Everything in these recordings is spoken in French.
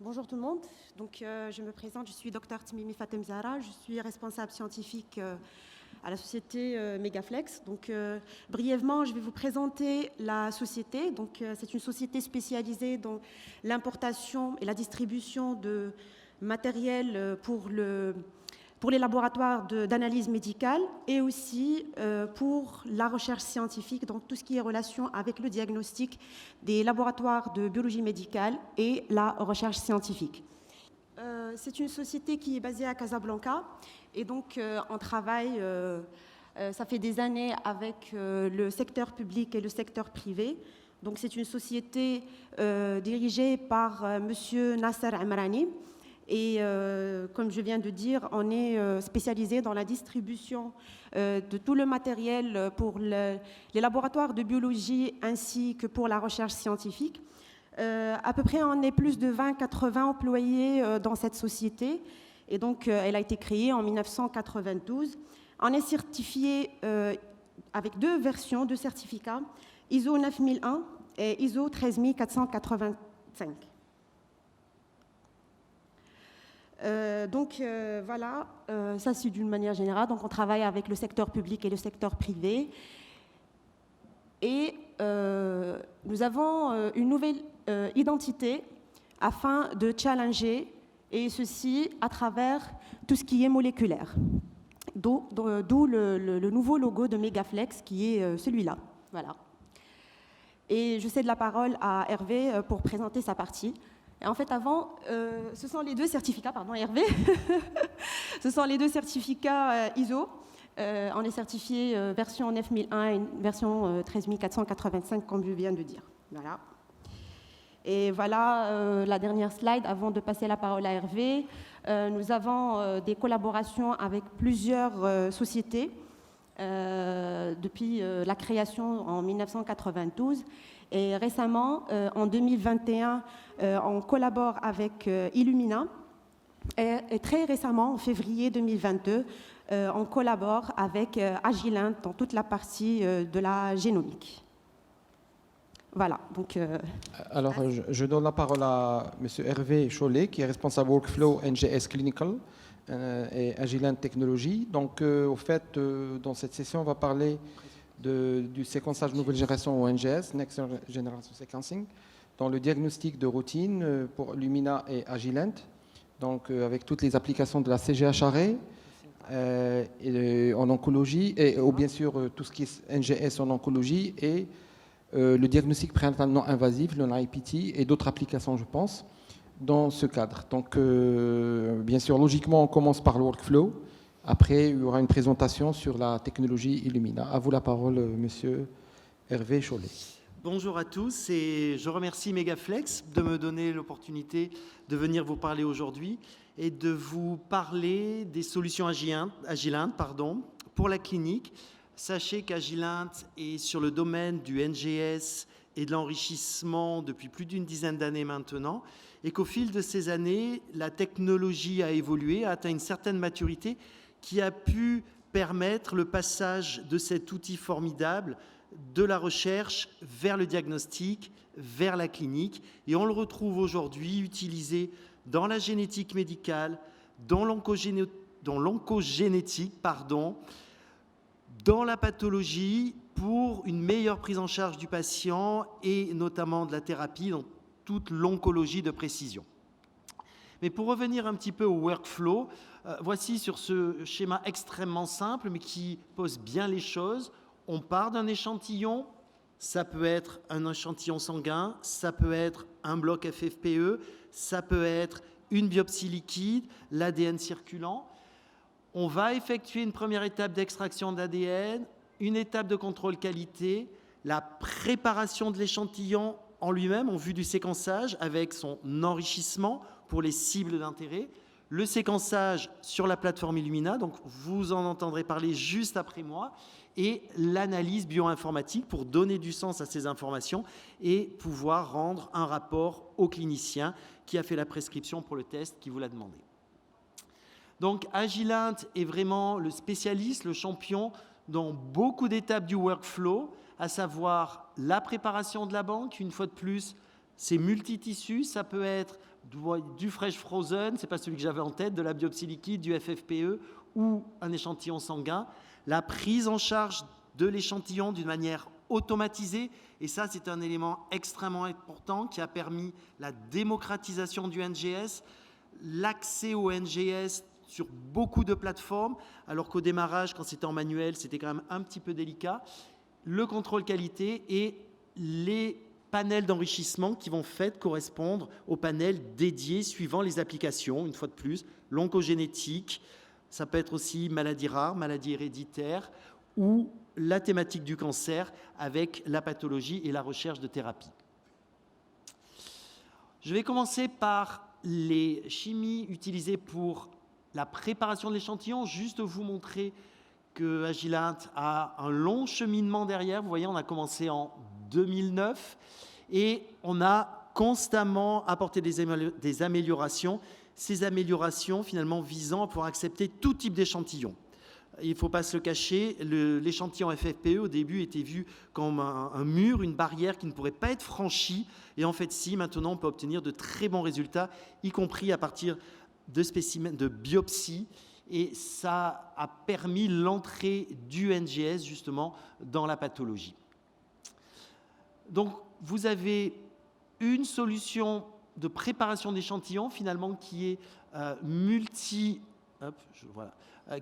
Bonjour tout le monde. Je me présente, je suis Dr Timimi Fatem Zahra, je suis responsable scientifique à la société Megaflex. Brièvement, je vais vous présenter la société. C'est une société spécialisée dans l'importation et la distribution de matériel pour les laboratoires d'analyse médicale et aussi pour la recherche scientifique, donc tout ce qui est relation avec le diagnostic des laboratoires de biologie médicale et la recherche scientifique. C'est une société qui est basée à Casablanca et donc on travaille, ça fait des années avec le secteur public et le secteur privé. Donc c'est une société dirigée par Monsieur Nasser Amrani. Et comme je viens de dire, on est spécialisé dans la distribution de tout le matériel pour les laboratoires de biologie ainsi que pour la recherche scientifique. À peu près, on est plus de 20-80 employés dans cette société. Et donc, elle a été créée en 1992. On est certifié avec deux versions de certificats, ISO 9001 et ISO 13485. Voilà, ça c'est d'une manière générale. Donc on travaille avec le secteur public et le secteur privé. Et nous avons une nouvelle identité afin de challenger, et ceci à travers tout ce qui est moléculaire. D'où le nouveau logo de Megaflex qui est celui-là. Voilà. Et je cède la parole à Hervé pour présenter sa partie. Et en fait, avant, ce sont les deux certificats, pardon Hervé, ce sont les deux certificats ISO. On est certifié version 9001 et version 13485, comme je viens de dire. Voilà. Et voilà la dernière slide, avant de passer la parole à Hervé. Nous avons des collaborations avec plusieurs sociétés depuis la création en 1992. Et récemment, en 2021, on collabore avec Illumina. Et très récemment, en février 2022, on collabore avec Agilent dans toute la partie de la génomique. Voilà. Alors, je donne la parole à M. Hervé Chollet, qui est responsable Workflow NGS Clinical et Agilent Technologies. Donc, au fait, dans cette session, on va parler du séquençage nouvelle génération au NGS, Next Generation Sequencing, dans le diagnostic de routine pour Illumina et Agilent, donc avec toutes les applications de la CGH-Array en oncologie, ou bien sûr tout ce qui est NGS en oncologie, et le diagnostic prénatal non invasif, le NIPT, et d'autres applications, je pense, dans ce cadre. Donc, bien sûr, logiquement, on commence par le workflow. Après, il y aura une présentation sur la technologie Illumina. À vous la parole, monsieur Hervé Chollet. Bonjour à tous et je remercie Megaflex de me donner l'opportunité de venir vous parler aujourd'hui et de vous parler des solutions Agilent pour la clinique. Sachez qu'Agilent est sur le domaine du NGS et de l'enrichissement depuis plus d'une dizaine d'années maintenant et qu'au fil de ces années, la technologie a évolué, a atteint une certaine maturité qui a pu permettre le passage de cet outil formidable de la recherche vers le diagnostic, vers la clinique. Et on le retrouve aujourd'hui utilisé dans la génétique médicale, dans l'oncogénétique, dans la pathologie, pour une meilleure prise en charge du patient et notamment de la thérapie dans toute l'oncologie de précision. Mais pour revenir un petit peu au workflow, voici sur ce schéma extrêmement simple, mais qui pose bien les choses. On part d'un échantillon, ça peut être un échantillon sanguin, ça peut être un bloc FFPE, ça peut être une biopsie liquide, l'ADN circulant. On va effectuer une première étape d'extraction d'ADN, une étape de contrôle qualité, la préparation de l'échantillon en lui-même en vue du séquençage avec son enrichissement pour les cibles d'intérêt, le séquençage sur la plateforme Illumina, donc vous en entendrez parler juste après moi, et l'analyse bioinformatique pour donner du sens à ces informations et pouvoir rendre un rapport au clinicien qui a fait la prescription pour le test qui vous l'a demandé. Donc Agilent est vraiment le spécialiste, le champion dans beaucoup d'étapes du workflow, à savoir la préparation de la banque, une fois de plus, c'est multitissus, ça peut être du fresh frozen, ce n'est pas celui que j'avais en tête, de la biopsie liquide, du FFPE ou un échantillon sanguin. La prise en charge de l'échantillon d'une manière automatisée, et ça c'est un élément extrêmement important qui a permis la démocratisation du NGS, l'accès au NGS sur beaucoup de plateformes, alors qu'au démarrage, quand c'était en manuel, c'était quand même un petit peu délicat. Le contrôle qualité et les panels d'enrichissement qui vont correspondre aux panels dédiés suivant les applications, une fois de plus, l'oncogénétique, ça peut être aussi maladie rare, maladie héréditaire, ou la thématique du cancer avec la pathologie et la recherche de thérapie. Je vais commencer par les chimies utilisées pour la préparation de l'échantillon, juste vous montrer que Agilent a un long cheminement derrière. Vous voyez, on a commencé en 2009 et on a constamment apporté des améliorations, ces améliorations finalement visant à pouvoir accepter tout type d'échantillon. Il ne faut pas se le cacher, l'échantillon FFPE au début était vu comme un mur, une barrière qui ne pourrait pas être franchie. Et en fait, si, maintenant on peut obtenir de très bons résultats, y compris à partir de spécimens de biopsie. Et ça a permis l'entrée du NGS justement dans la pathologie. Donc, vous avez une solution de préparation d'échantillons finalement qui est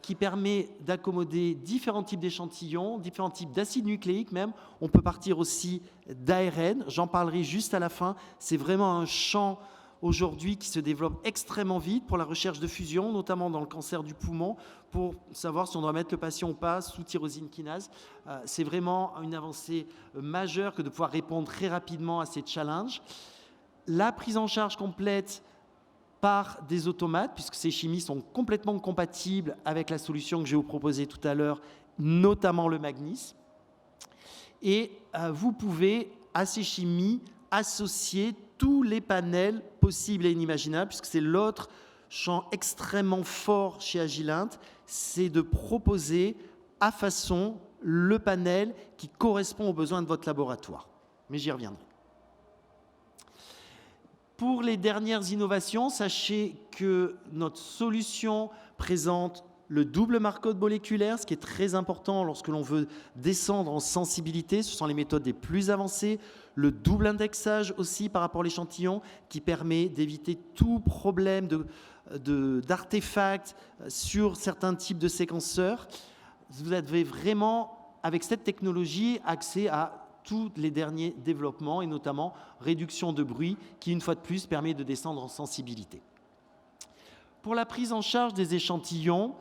qui permet d'accommoder différents types d'échantillons, différents types d'acides nucléiques même. On peut partir aussi d'ARN, j'en parlerai juste à la fin. C'est vraiment un champ aujourd'hui qui se développe extrêmement vite pour la recherche de fusion, notamment dans le cancer du poumon, pour savoir si on doit mettre le patient ou pas sous tyrosine kinase. C'est vraiment une avancée majeure que de pouvoir répondre très rapidement à ces challenges. La prise en charge complète par des automates, puisque ces chimies sont complètement compatibles avec la solution que je vais vous proposer tout à l'heure, notamment le Magnis. Et vous pouvez à ces chimies associer tous les panels possibles et inimaginables, puisque c'est l'autre champ extrêmement fort chez Agilent, c'est de proposer à façon le panel qui correspond aux besoins de votre laboratoire. Mais j'y reviendrai. Pour les dernières innovations, sachez que notre solution présente le double marcode moléculaire, ce qui est très important lorsque l'on veut descendre en sensibilité. Ce sont les méthodes les plus avancées. Le double indexage aussi par rapport à l'échantillon qui permet d'éviter tout problème d'artefacts sur certains types de séquenceurs. Vous avez vraiment, avec cette technologie, accès à tous les derniers développements et notamment réduction de bruit qui, une fois de plus, permet de descendre en sensibilité. Pour la prise en charge des échantillons,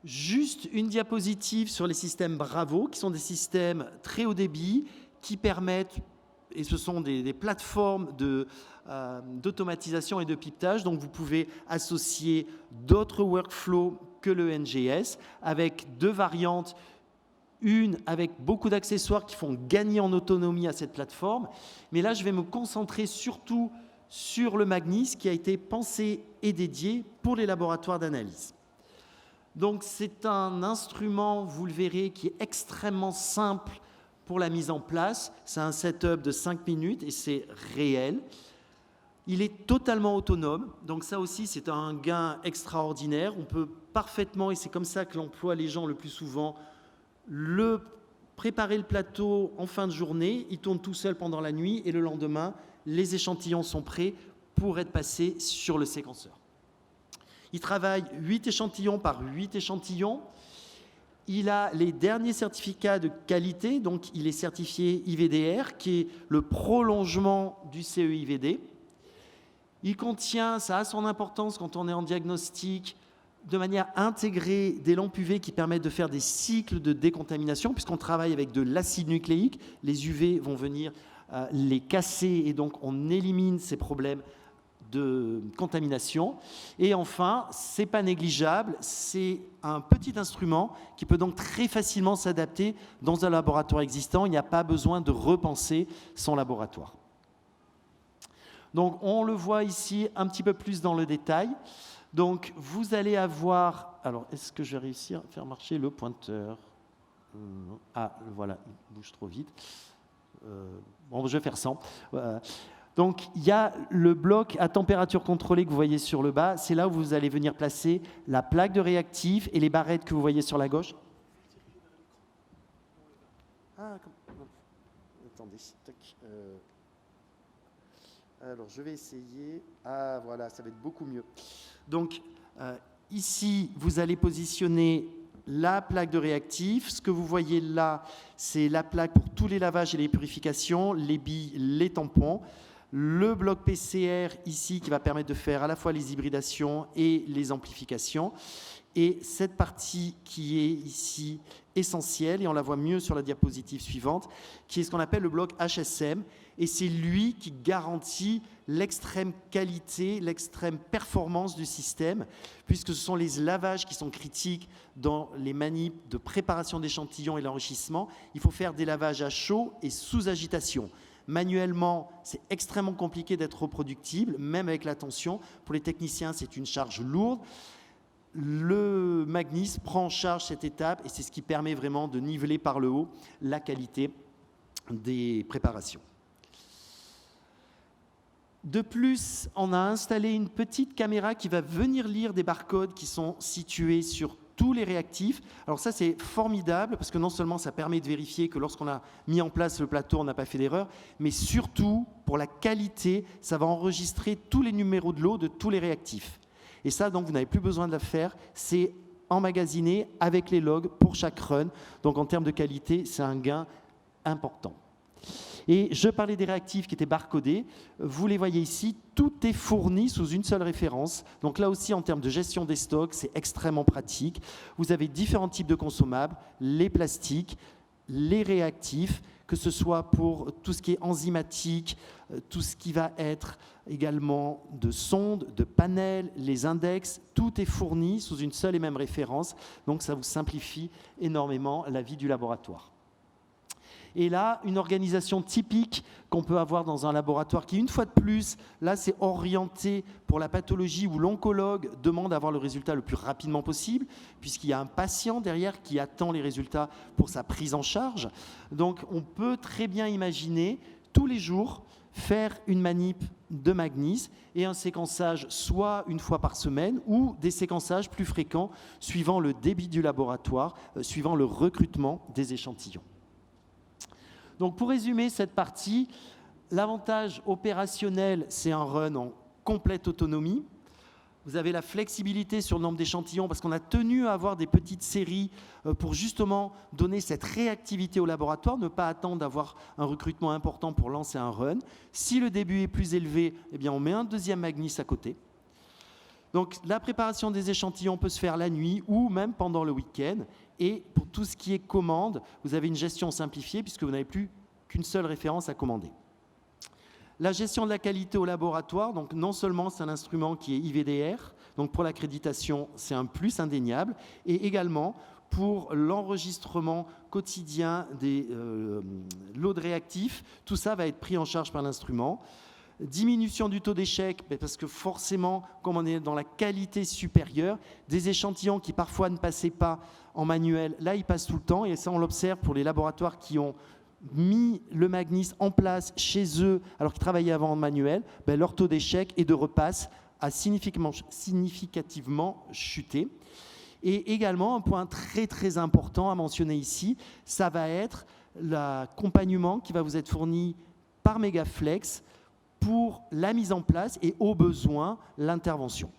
juste une diapositive sur les systèmes Bravo, qui sont des systèmes très haut débit, qui permettent, et ce sont des plateformes d'automatisation et de pipetage, donc vous pouvez associer d'autres workflows que le NGS, avec deux variantes, une avec beaucoup d'accessoires qui font gagner en autonomie à cette plateforme. Mais là, je vais me concentrer surtout sur le Magnis qui a été pensé et dédié pour les laboratoires d'analyse. Donc, c'est un instrument, vous le verrez, qui est extrêmement simple pour la mise en place. C'est un setup de 5 minutes et c'est réel. Il est totalement autonome, donc ça aussi, c'est un gain extraordinaire. On peut parfaitement, et c'est comme ça que l'emploient les gens le plus souvent, préparer le plateau en fin de journée, il tourne tout seul pendant la nuit et le lendemain, les échantillons sont prêts pour être passés sur le séquenceur. Il travaille 8 échantillons par 8 échantillons. Il a les derniers certificats de qualité, donc il est certifié IVDR, qui est le prolongement du CE-IVD. Il contient, ça a son importance quand on est en diagnostic, de manière intégrée des lampes UV qui permettent de faire des cycles de décontamination, puisqu'on travaille avec de l'acide nucléique. Les UV vont venir les casser et donc on élimine ces problèmes de contamination. Et enfin, ce n'est pas négligeable, c'est un petit instrument qui peut donc très facilement s'adapter dans un laboratoire existant. Il n'y a pas besoin de repenser son laboratoire. Donc on le voit ici un petit peu plus dans le détail. Donc, vous allez avoir... Alors, est-ce que je vais réussir à faire marcher le pointeur? Ah, voilà, il bouge trop vite. Bon, je vais faire sans. Donc, il y a le bloc à température contrôlée que vous voyez sur le bas. C'est là où vous allez venir placer la plaque de réactif et les barrettes que vous voyez sur la gauche. Attendez. Alors, je vais essayer. Ah, voilà, ça va être beaucoup mieux. Donc, ici, vous allez positionner la plaque de réactif. Ce que vous voyez là, c'est la plaque pour tous les lavages et les purifications, les billes, les tampons. Le bloc PCR ici qui va permettre de faire à la fois les hybridations et les amplifications. Et cette partie qui est ici essentielle, et on la voit mieux sur la diapositive suivante, qui est ce qu'on appelle le bloc HSM. Et c'est lui qui garantit l'extrême qualité, l'extrême performance du système, puisque ce sont les lavages qui sont critiques dans les manips de préparation d'échantillons et l'enrichissement. Il faut faire des lavages à chaud et sous agitation. Manuellement, c'est extrêmement compliqué d'être reproductible, même avec la tension. Pour les techniciens, c'est une charge lourde. Le Magnis prend en charge cette étape et c'est ce qui permet vraiment de niveler par le haut la qualité des préparations. De plus, on a installé une petite caméra qui va venir lire des barcodes qui sont situés sur tous les réactifs. Alors ça, c'est formidable parce que non seulement ça permet de vérifier que lorsqu'on a mis en place le plateau, on n'a pas fait d'erreur, mais surtout, pour la qualité, ça va enregistrer tous les numéros de lot de tous les réactifs. Et ça, donc, vous n'avez plus besoin de la faire. C'est emmagasiné avec les logs pour chaque run. Donc, en termes de qualité, c'est un gain important. Et je parlais des réactifs qui étaient barcodés. Vous les voyez ici, tout est fourni sous une seule référence. Donc là aussi, en termes de gestion des stocks, c'est extrêmement pratique. Vous avez différents types de consommables, les plastiques, les réactifs, que ce soit pour tout ce qui est enzymatique, tout ce qui va être également de sondes, de panels, les index, tout est fourni sous une seule et même référence. Donc ça vous simplifie énormément la vie du laboratoire. Et là, une organisation typique qu'on peut avoir dans un laboratoire qui, une fois de plus, là, c'est orienté pour la pathologie où l'oncologue demande d'avoir le résultat le plus rapidement possible, puisqu'il y a un patient derrière qui attend les résultats pour sa prise en charge. Donc, on peut très bien imaginer tous les jours faire une manip de Magnis et un séquençage soit une fois par semaine ou des séquençages plus fréquents suivant le débit du laboratoire, suivant le recrutement des échantillons. Donc, pour résumer cette partie, l'avantage opérationnel, c'est un run en complète autonomie. Vous avez la flexibilité sur le nombre d'échantillons parce qu'on a tenu à avoir des petites séries pour justement donner cette réactivité au laboratoire, ne pas attendre d'avoir un recrutement important pour lancer un run. Si le début est plus élevé, eh bien on met un deuxième Magnis à côté. Donc, la préparation des échantillons peut se faire la nuit ou même pendant le week-end. Et pour tout ce qui est commande, vous avez une gestion simplifiée puisque vous n'avez plus qu'une seule référence à commander. La gestion de la qualité au laboratoire, donc non seulement c'est un instrument qui est IVDR, donc pour l'accréditation, c'est un plus indéniable, et également pour l'enregistrement quotidien des lots de réactifs, tout ça va être pris en charge par l'instrument. Diminution du taux d'échec, parce que forcément, comme on est dans la qualité supérieure, des échantillons qui parfois ne passaient pas en manuel, là, ils passent tout le temps. Et ça, on l'observe pour les laboratoires qui ont mis le Magnis en place chez eux, alors qu'ils travaillaient avant en manuel, leur taux d'échec et de repasse a significativement chuté. Et également, un point très, très important à mentionner ici, ça va être l'accompagnement qui va vous être fourni par Megaflex pour la mise en place et au besoin l'intervention.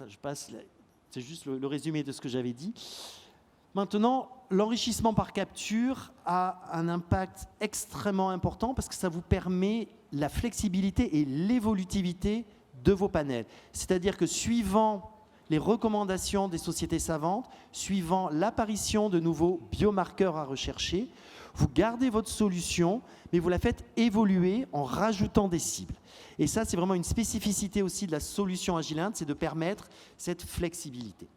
Je passe, c'est juste le résumé de ce que j'avais dit. Maintenant, l'enrichissement par capture a un impact extrêmement important parce que ça vous permet la flexibilité et l'évolutivité de vos panels. C'est-à-dire que suivant les recommandations des sociétés savantes, suivant l'apparition de nouveaux biomarqueurs à rechercher, vous gardez votre solution, mais vous la faites évoluer en rajoutant des cibles. Et ça, c'est vraiment une spécificité aussi de la solution Agilent, c'est de permettre cette flexibilité.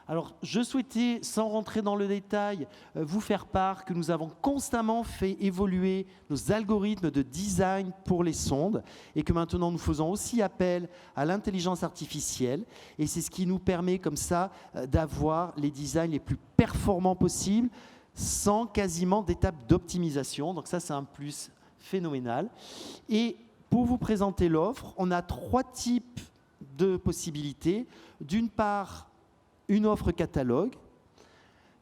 Alors, je souhaitais, sans rentrer dans le détail, vous faire part que nous avons constamment fait évoluer nos algorithmes de design pour les sondes et que maintenant nous faisons aussi appel à l'intelligence artificielle. Et c'est ce qui nous permet comme ça d'avoir les designs les plus performants possibles, sans quasiment d'étape d'optimisation. Donc ça, c'est un plus phénoménal. Et pour vous présenter l'offre, on a 3 types de possibilités. D'une part, une offre catalogue,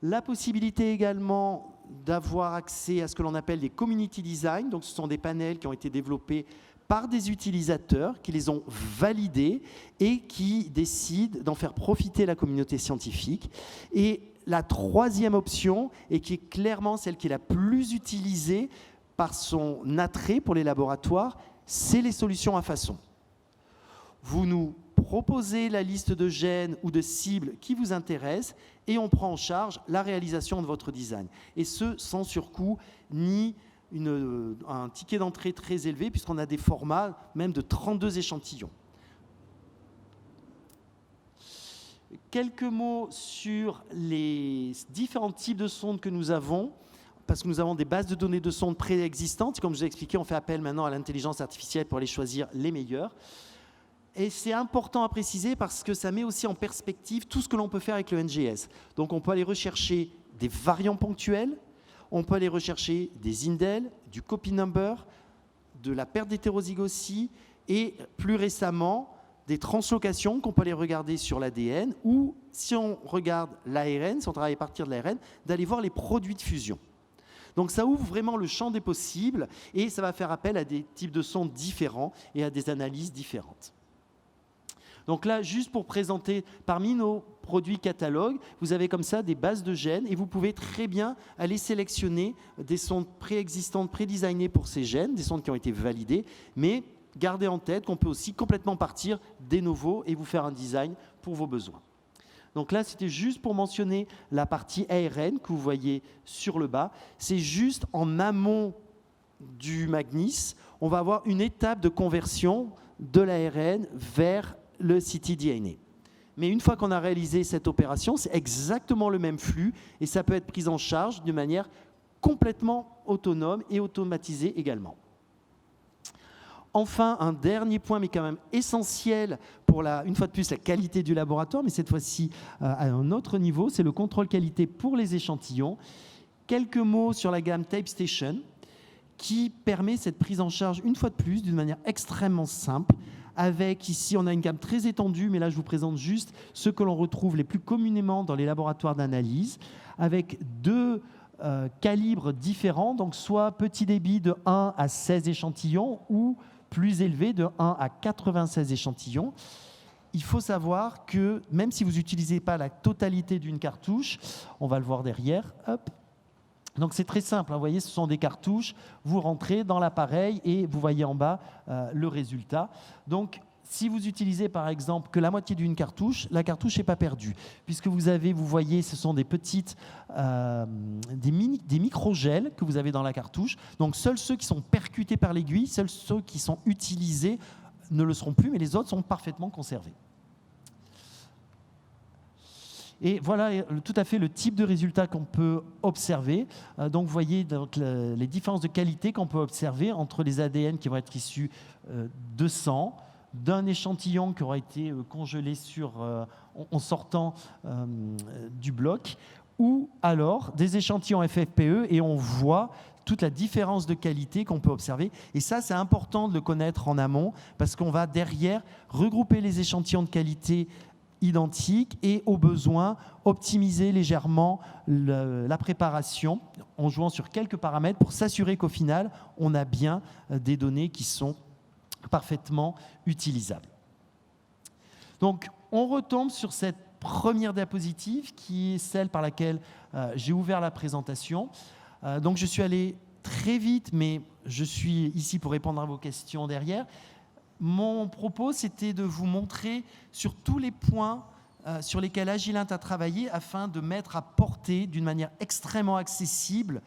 la possibilité également d'avoir accès à ce que l'on appelle des community design. Donc ce sont des panels qui ont été développés par des utilisateurs qui les ont validés et qui décident d'en faire profiter la communauté scientifique. Et la 3e option, et qui est clairement celle qui est la plus utilisée par son attrait pour les laboratoires, c'est les solutions à façon. Vous nous proposez la liste de gènes ou de cibles qui vous intéressent et on prend en charge la réalisation de votre design. Et ce, sans surcoût ni un ticket d'entrée très élevé, puisqu'on a des formats même de 32 échantillons. Quelques mots sur les différents types de sondes que nous avons, parce que nous avons des bases de données de sondes préexistantes. Comme je vous ai expliqué, on fait appel maintenant à l'intelligence artificielle pour aller choisir les meilleurs. Et c'est important à préciser parce que ça met aussi en perspective tout ce que l'on peut faire avec le NGS. Donc on peut aller rechercher des variants ponctuels, on peut aller rechercher des indels, du copy number, de la perte d'hétérozygosie et plus récemment des translocations qu'on peut aller regarder sur l'ADN ou si on regarde l'ARN, si on travaille à partir de l'ARN, d'aller voir les produits de fusion. Donc ça ouvre vraiment le champ des possibles et ça va faire appel à des types de sondes différents et à des analyses différentes. Donc là, juste pour présenter, parmi nos produits catalogues, vous avez comme ça des bases de gènes et vous pouvez très bien aller sélectionner des sondes préexistantes, prédesignées pour ces gènes, des sondes qui ont été validées, mais gardez en tête qu'on peut aussi complètement partir des novo et vous faire un design pour vos besoins. Donc là, c'était juste pour mentionner la partie ARN que vous voyez sur le bas. C'est juste en amont du Magnis, on va avoir une étape de conversion de l'ARN vers le ctDNA. Mais une fois qu'on a réalisé cette opération, c'est exactement le même flux et ça peut être pris en charge de manière complètement autonome et automatisée également. Enfin, un dernier point, mais quand même essentiel pour, une fois de plus, la qualité du laboratoire, mais cette fois-ci à un autre niveau, c'est le contrôle qualité pour les échantillons. Quelques mots sur la gamme TypeStation qui permet cette prise en charge, une fois de plus, d'une manière extrêmement simple. Avec ici, on a une gamme très étendue, mais là, je vous présente juste ce que l'on retrouve les plus communément dans les laboratoires d'analyse, avec 2 calibres différents, donc soit petit débit de 1 à 16 échantillons ou plus élevé de 1 à 96 échantillons. Il faut savoir que même si vous n'utilisez pas la totalité d'une cartouche, on va le voir derrière, hop. Donc c'est très simple, hein, vous voyez, ce sont des cartouches, vous rentrez dans l'appareil et vous voyez en bas le résultat. Donc si vous utilisez par exemple que la moitié d'une cartouche, la cartouche n'est pas perdue, puisque vous voyez, ce sont des petites, des microgels que vous avez dans la cartouche. Donc seuls ceux qui sont percutés par l'aiguille, seuls ceux qui sont utilisés ne le seront plus, mais les autres sont parfaitement conservés. Et voilà tout à fait le type de résultat qu'on peut observer. Donc vous voyez donc, les différences de qualité qu'on peut observer entre les ADN qui vont être issus de sang, d'un échantillon qui aura été congelé en sortant du bloc, ou alors des échantillons FFPE, et on voit toute la différence de qualité qu'on peut observer. Et ça, c'est important de le connaître en amont, parce qu'on va derrière regrouper les échantillons de qualité identiques et au besoin optimiser légèrement la préparation en jouant sur quelques paramètres pour s'assurer qu'au final, on a bien des données qui sont parfaitement utilisables. Donc, on retombe sur cette première diapositive qui est celle par laquelle j'ai ouvert la présentation. Donc, je suis allé très vite, mais je suis ici pour répondre à vos questions derrière. Mon propos, c'était de vous montrer sur tous les points sur lesquels Agilent a travaillé afin de mettre à portée d'une manière extrêmement accessible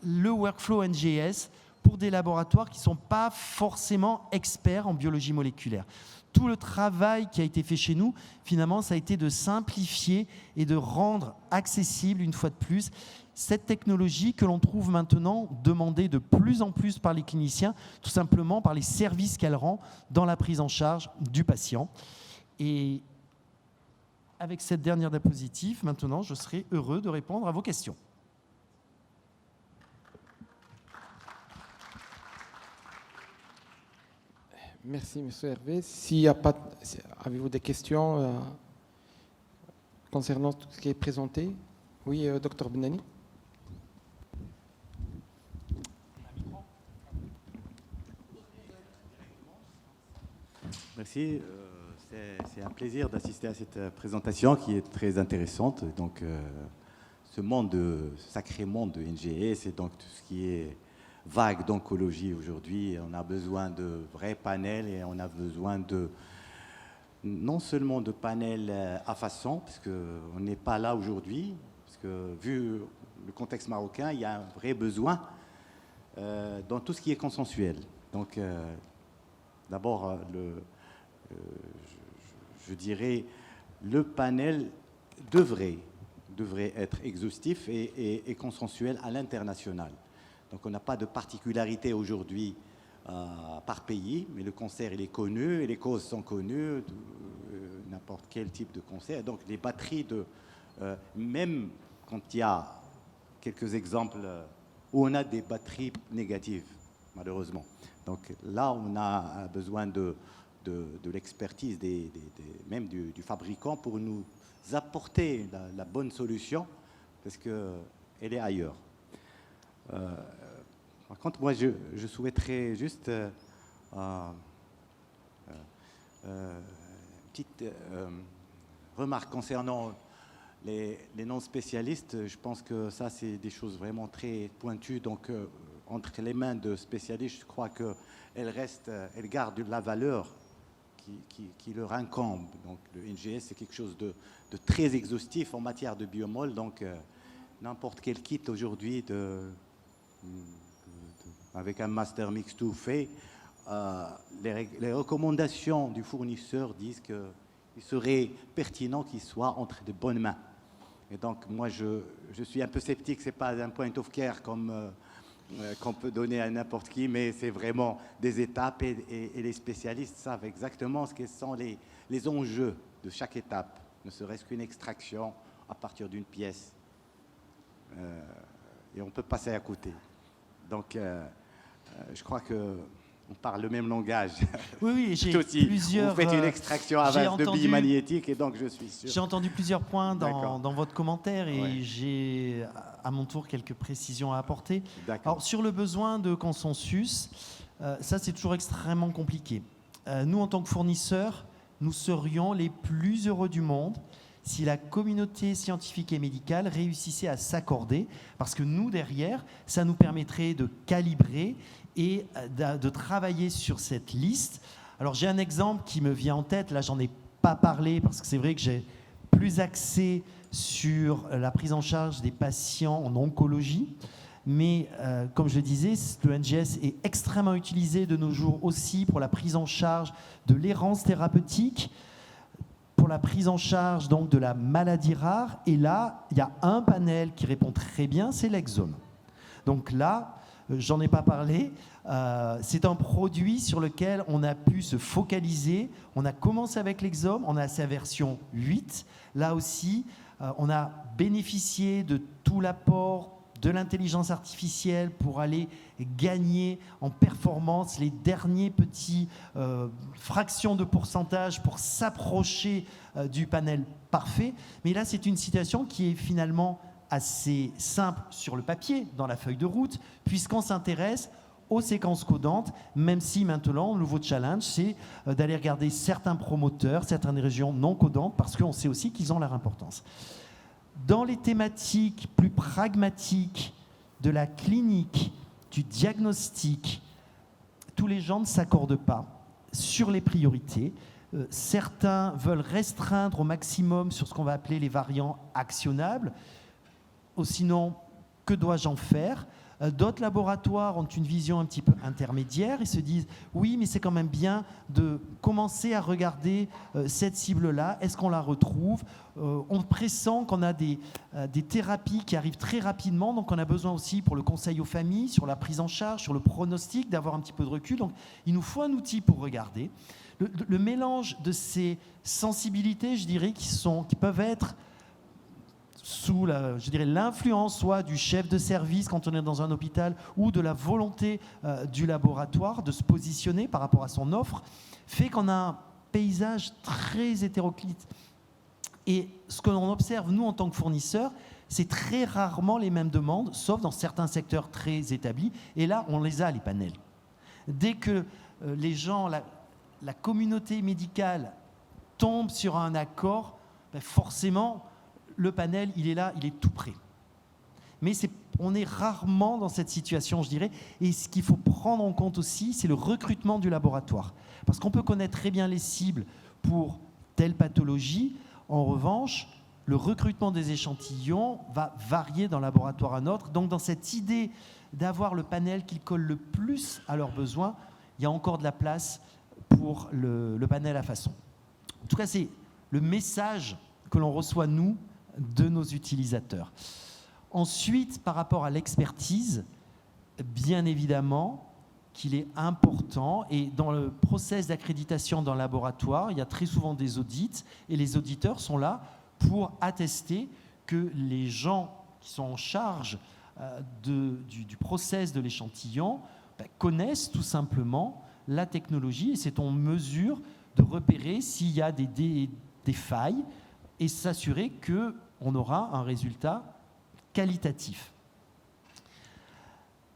le workflow NGS pour des laboratoires qui ne sont pas forcément experts en biologie moléculaire. Tout le travail qui a été fait chez nous, finalement, ça a été de simplifier et de rendre accessible, une fois de plus, cette technologie que l'on trouve maintenant demandée de plus en plus par les cliniciens, tout simplement par les services qu'elle rend dans la prise en charge du patient. Et avec cette dernière diapositive, maintenant, je serai heureux de répondre à vos questions. Merci, Monsieur Hervé. S'il y a pas, avez-vous des questions concernant tout ce qui est présenté? Oui, Dr Benani. Merci. C'est un plaisir d'assister à cette présentation qui est très intéressante. Donc, ce sacré monde de NGE, c'est donc tout ce qui est vague d'oncologie aujourd'hui. On a besoin de vrais panels et on a besoin non seulement de panels à façon, parce qu'on n'est pas là aujourd'hui, parce que vu le contexte marocain, il y a un vrai besoin dans tout ce qui est consensuel. Donc, d'abord, je dirais, le panel devrait être exhaustif et consensuel à l'international. Donc on n'a pas de particularité aujourd'hui par pays, mais le cancer il est connu et les causes sont connues, n'importe quel type de cancer. Donc les batteries même quand il y a quelques exemples où on a des batteries négatives, malheureusement. Donc là on a besoin de l'expertise même du fabricant pour nous apporter la bonne solution, parce qu'elle est ailleurs. Par contre, moi, je souhaiterais juste petite remarque concernant les non-spécialistes. Je pense que ça, c'est des choses vraiment très pointues. Donc, entre les mains de spécialistes, je crois qu'elles gardent la valeur qui leur incombe. Donc, le NGS, c'est quelque chose de très exhaustif en matière de biomol. Donc, n'importe quel kit aujourd'hui avec un master mix tout fait, les recommandations du fournisseur disent qu'il serait pertinent qu'il soit entre de bonnes mains. Et donc, moi, je suis un peu sceptique. Ce n'est pas un point of care qu'on peut donner à n'importe qui, mais c'est vraiment des étapes et les spécialistes savent exactement quels sont les enjeux de chaque étape, ne serait-ce qu'une extraction à partir d'une pièce. Et on peut passer à côté. Donc, je crois qu'on parle le même langage. Oui, j'ai plusieurs... Vous faites une extraction à base de billes magnétiques, et donc je suis sûr... J'ai entendu plusieurs points dans votre commentaire, et j'ai à mon tour quelques précisions à apporter. Alors, sur le besoin de consensus, ça c'est toujours extrêmement compliqué. Nous, en tant que fournisseurs, nous serions les plus heureux du monde si la communauté scientifique et médicale réussissait à s'accorder, parce que nous, derrière, ça nous permettrait de calibrer et de travailler sur cette liste. Alors, j'ai un exemple qui me vient en tête. Là, j'en ai pas parlé, parce que c'est vrai que j'ai plus axé sur la prise en charge des patients en oncologie. Mais comme je le disais, le NGS est extrêmement utilisé de nos jours aussi pour la prise en charge de l'errance thérapeutique, pour la prise en charge donc de la maladie rare. Et là, il y a un panel qui répond très bien, c'est l'exome. Donc là, j'en ai pas parlé, c'est un produit sur lequel on a pu se focaliser. On a commencé avec l'exome, on a sa version 8. Là aussi, on a bénéficié de tout l'apport de l'intelligence artificielle pour aller gagner en performance les derniers petits fractions de pourcentage pour s'approcher du panel parfait. Mais là, c'est une situation qui est finalement assez simple sur le papier, dans la feuille de route, puisqu'on s'intéresse aux séquences codantes, même si maintenant, le nouveau challenge, c'est d'aller regarder certains promoteurs, certaines régions non codantes, parce qu'on sait aussi qu'ils ont leur importance. Dans les thématiques plus pragmatiques de la clinique, du diagnostic, tous les gens ne s'accordent pas sur les priorités. Certains veulent restreindre au maximum sur ce qu'on va appeler les variants actionnables. Sinon, que dois-je en faire ? D'autres laboratoires ont une vision un petit peu intermédiaire et se disent « Oui, mais c'est quand même bien de commencer à regarder cette cible-là. Est-ce qu'on la retrouve ?» On pressent qu'on a des thérapies qui arrivent très rapidement, donc on a besoin aussi pour le conseil aux familles, sur la prise en charge, sur le pronostic, d'avoir un petit peu de recul. Donc il nous faut un outil pour regarder. Le mélange de ces sensibilités, je dirais, qui peuvent être sous je dirais, l'influence soit du chef de service quand on est dans un hôpital ou de la volonté du laboratoire de se positionner par rapport à son offre, fait qu'on a un paysage très hétéroclite. Et ce que l'on observe, nous, en tant que fournisseurs, c'est très rarement les mêmes demandes, sauf dans certains secteurs très établis. Et là, on les a, les panels. Dès que les gens, la communauté médicale tombe sur un accord, ben forcément, le panel, il est là, il est tout prêt. Mais on est rarement dans cette situation, je dirais. Et ce qu'il faut prendre en compte aussi, c'est le recrutement du laboratoire. Parce qu'on peut connaître très bien les cibles pour telle pathologie. En revanche, le recrutement des échantillons va varier d'un laboratoire à un autre. Donc, dans cette idée d'avoir le panel qui colle le plus à leurs besoins, il y a encore de la place pour le panel à façon. En tout cas, c'est le message que l'on reçoit, nous, de nos utilisateurs. Ensuite, par rapport à l'expertise, bien évidemment qu'il est important, et dans le process d'accréditation d'un laboratoire, il y a très souvent des audits, et les auditeurs sont là pour attester que les gens qui sont en charge du process de l'échantillon connaissent tout simplement la technologie, et c'est en mesure de repérer s'il y a des failles et s'assurer qu'on aura un résultat qualitatif.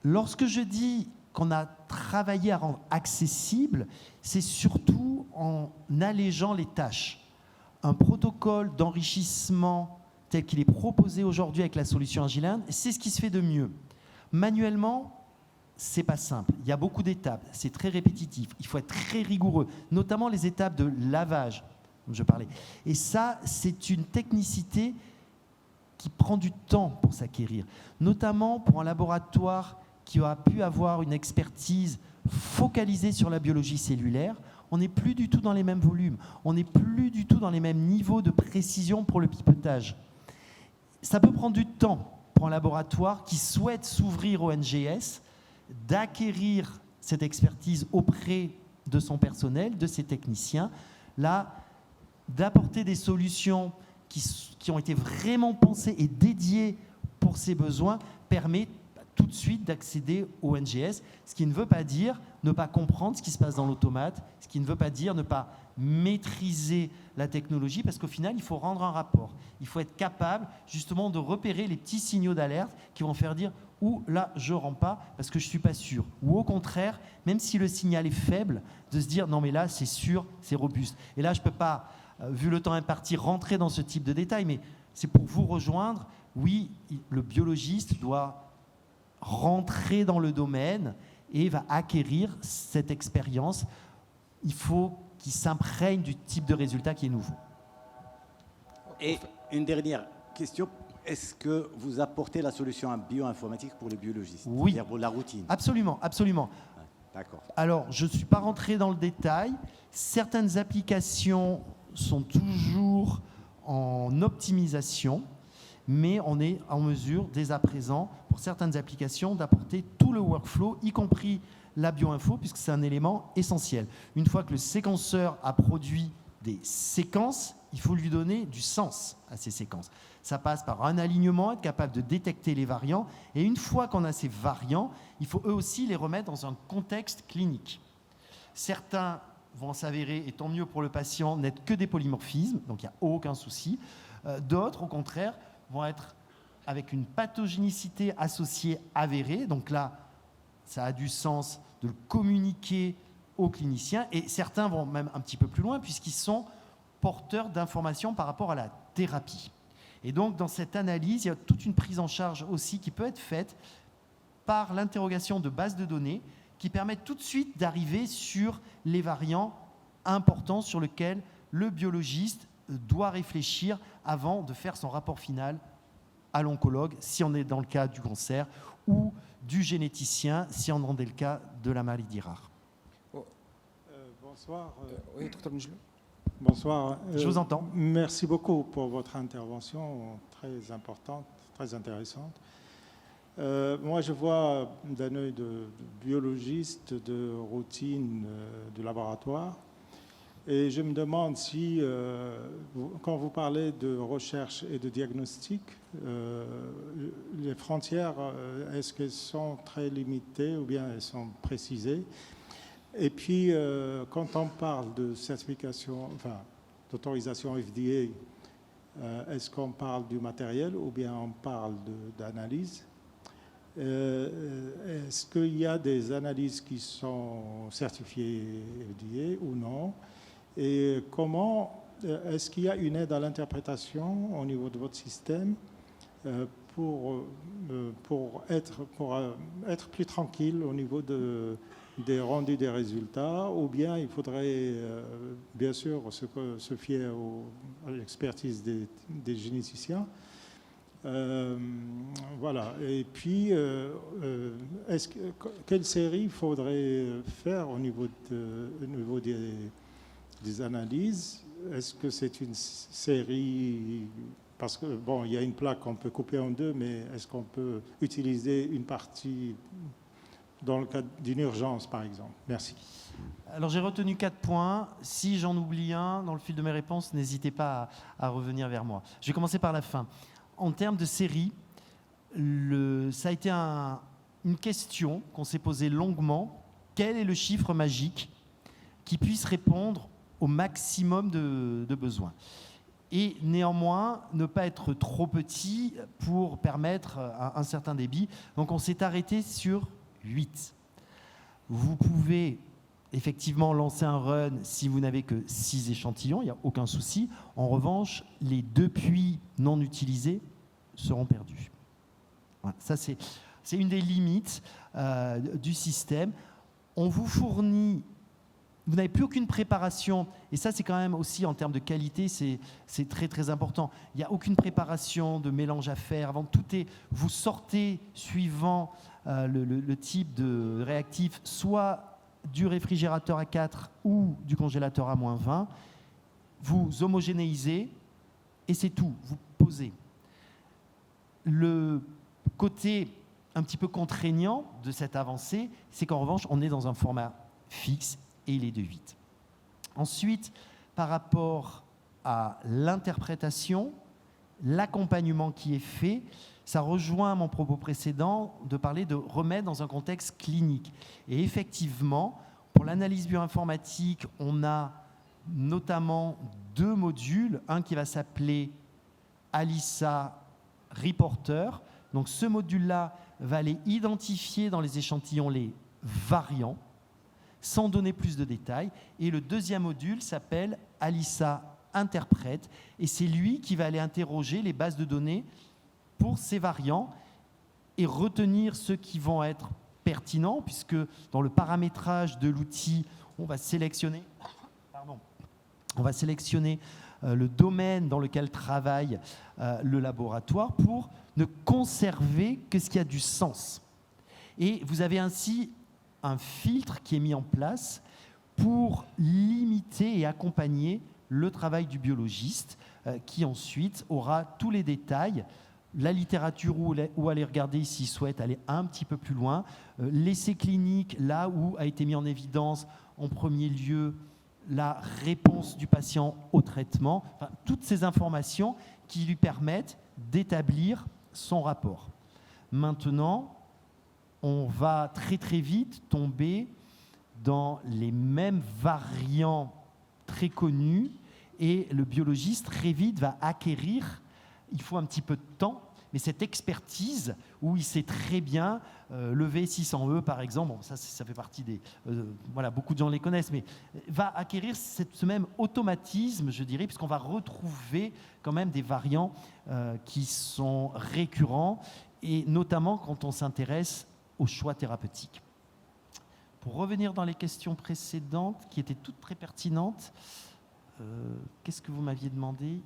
Lorsque je dis qu'on a travaillé à rendre accessible, c'est surtout en allégeant les tâches. Un protocole d'enrichissement tel qu'il est proposé aujourd'hui avec la solution Agilent, c'est ce qui se fait de mieux. Manuellement, c'est pas simple. Il y a beaucoup d'étapes, c'est très répétitif. Il faut être très rigoureux, notamment les étapes de lavage dont je parlais. Et ça, c'est une technicité qui prend du temps pour s'acquérir, notamment pour un laboratoire qui a pu avoir une expertise focalisée sur la biologie cellulaire. On n'est plus du tout dans les mêmes volumes, on n'est plus du tout dans les mêmes niveaux de précision pour le pipetage. Ça peut prendre du temps pour un laboratoire qui souhaite s'ouvrir au NGS, d'acquérir cette expertise auprès de son personnel, de ses techniciens, là, d'apporter des solutions qui ont été vraiment pensées et dédiées pour ses besoins, permet tout de suite d'accéder au NGS, ce qui ne veut pas dire ne pas comprendre ce qui se passe dans l'automate, ce qui ne veut pas dire ne pas maîtriser la technologie, parce qu'au final, il faut rendre un rapport. Il faut être capable justement de repérer les petits signaux d'alerte qui vont faire dire « ou là, je ne rends pas parce que je ne suis pas sûr ». Ou au contraire, même si le signal est faible, de se dire « non mais là, c'est sûr, c'est robuste ». Et là, je ne peux pas, vu le temps imparti, rentrer dans ce type de détails, mais c'est pour vous rejoindre. Oui, le biologiste doit rentrer dans le domaine et va acquérir cette expérience. Il faut qu'il s'imprègne du type de résultat qui est nouveau. Et une dernière question. Est-ce que vous apportez la solution en bioinformatique pour les biologistes? Oui. C'est-à-dire pour la routine? Absolument, absolument. D'accord. Alors, je ne suis pas rentré dans le détail. Certaines applications sont toujours en optimisation, mais on est en mesure, dès à présent, pour certaines applications, d'apporter tout le workflow, y compris la bioinfo, puisque c'est un élément essentiel. Une fois que le séquenceur a produit des séquences, il faut lui donner du sens à ces séquences. Ça passe par un alignement, être capable de détecter les variants, et une fois qu'on a ces variants, il faut eux aussi les remettre dans un contexte clinique. Certains vont s'avérer, et tant mieux pour le patient, n'être que des polymorphismes, donc il n'y a aucun souci. D'autres, au contraire, vont être avec une pathogénicité associée avérée. Donc là, ça a du sens de le communiquer aux cliniciens. Et certains vont même un petit peu plus loin puisqu'ils sont porteurs d'informations par rapport à la thérapie. Et donc, dans cette analyse, il y a toute une prise en charge aussi qui peut être faite par l'interrogation de bases de données qui permettent tout de suite d'arriver sur les variants importants sur lesquels le biologiste doit réfléchir avant de faire son rapport final à l'oncologue, si on est dans le cas du cancer, ou du généticien, si on est dans le cas de la maladie rare. Bonsoir. Oui, Dr. Njlou. Bonsoir. Je vous entends. Merci beaucoup pour votre intervention très importante, très intéressante. Moi, je vois d'un œil de biologiste de routine de laboratoire Et je me demande si, quand vous parlez de recherche et de diagnostic, les frontières, est-ce qu'elles sont très limitées ou bien elles sont précisées? Et puis, quand on parle de certification, enfin, d'autorisation FDA, est-ce qu'on parle du matériel ou bien on parle d'analyse? Est-ce qu'il y a des analyses qui sont certifiées FDA ou non? Et comment est-ce qu'il y a une aide à l'interprétation au niveau de votre système pour être plus tranquille au niveau des rendus des résultats, ou bien il faudrait bien sûr se fier à l'expertise des généticiens. Voilà. Et puis, quelle série faudrait faire au niveau des analyses? Est-ce que c'est une série, parce que bon, il y a une plaque qu'on peut couper en deux, mais est-ce qu'on peut utiliser une partie dans le cas d'une urgence, par exemple? Merci. Alors j'ai retenu 4 points. Si j'en oublie un dans le fil de mes réponses, n'hésitez pas à revenir vers moi. Je vais commencer par la fin. En termes de série, ça a été une question qu'on s'est posée longuement. Quel est le chiffre magique qui puisse répondre au maximum de besoins? Et néanmoins, ne pas être trop petit pour permettre un certain débit. Donc on s'est arrêté sur 8. Vous pouvez effectivement lancer un run si vous n'avez que 6 échantillons, il n'y a aucun souci. En revanche, les 2 puits non utilisés seront perdus. Voilà, ça, c'est une des limites du système. On vous fournit, vous n'avez plus aucune préparation, et ça, c'est quand même aussi en termes de qualité, c'est très très important. Il n'y a aucune préparation de mélange à faire. Avant tout, vous sortez suivant le type de réactif, soit du réfrigérateur à 4 ou du congélateur à -20, vous homogénéisez et c'est tout, vous posez. Le côté un petit peu contraignant de cette avancée, c'est qu'en revanche, on est dans un format fixe et il est de 8. Ensuite, par rapport à l'interprétation, l'accompagnement qui est fait, ça rejoint mon propos précédent de parler de remettre dans un contexte clinique. Et effectivement, pour l'analyse bioinformatique, on a notamment 2 modules, un qui va s'appeler ALISA Reporter. Donc ce module-là va aller identifier dans les échantillons les variants, sans donner plus de détails. Et le deuxième module s'appelle ALISA Interprète, et c'est lui qui va aller interroger les bases de données pour ces variants et retenir ceux qui vont être pertinents, puisque dans le paramétrage de l'outil, on va sélectionner le domaine dans lequel travaille le laboratoire pour ne conserver que ce qui a du sens. Et vous avez ainsi un filtre qui est mis en place pour limiter et accompagner le travail du biologiste qui ensuite aura tous les détails, la littérature où aller regarder s'il souhaite aller un petit peu plus loin, l'essai clinique là où a été mis en évidence en premier lieu la réponse du patient au traitement, enfin, toutes ces informations qui lui permettent d'établir son rapport. Maintenant, on va très très vite tomber dans les mêmes variants très connus et le biologiste très vite va acquérir, il faut un petit peu de temps, mais cette expertise où il sait très bien le V600E par exemple, bon, ça fait partie des... voilà, beaucoup de gens les connaissent, mais va acquérir ce même automatisme, je dirais, puisqu'on va retrouver quand même des variants qui sont récurrents, et notamment quand on s'intéresse aux choix thérapeutiques. Pour revenir dans les questions précédentes, qui étaient toutes très pertinentes, qu'est-ce que vous m'aviez demandé ?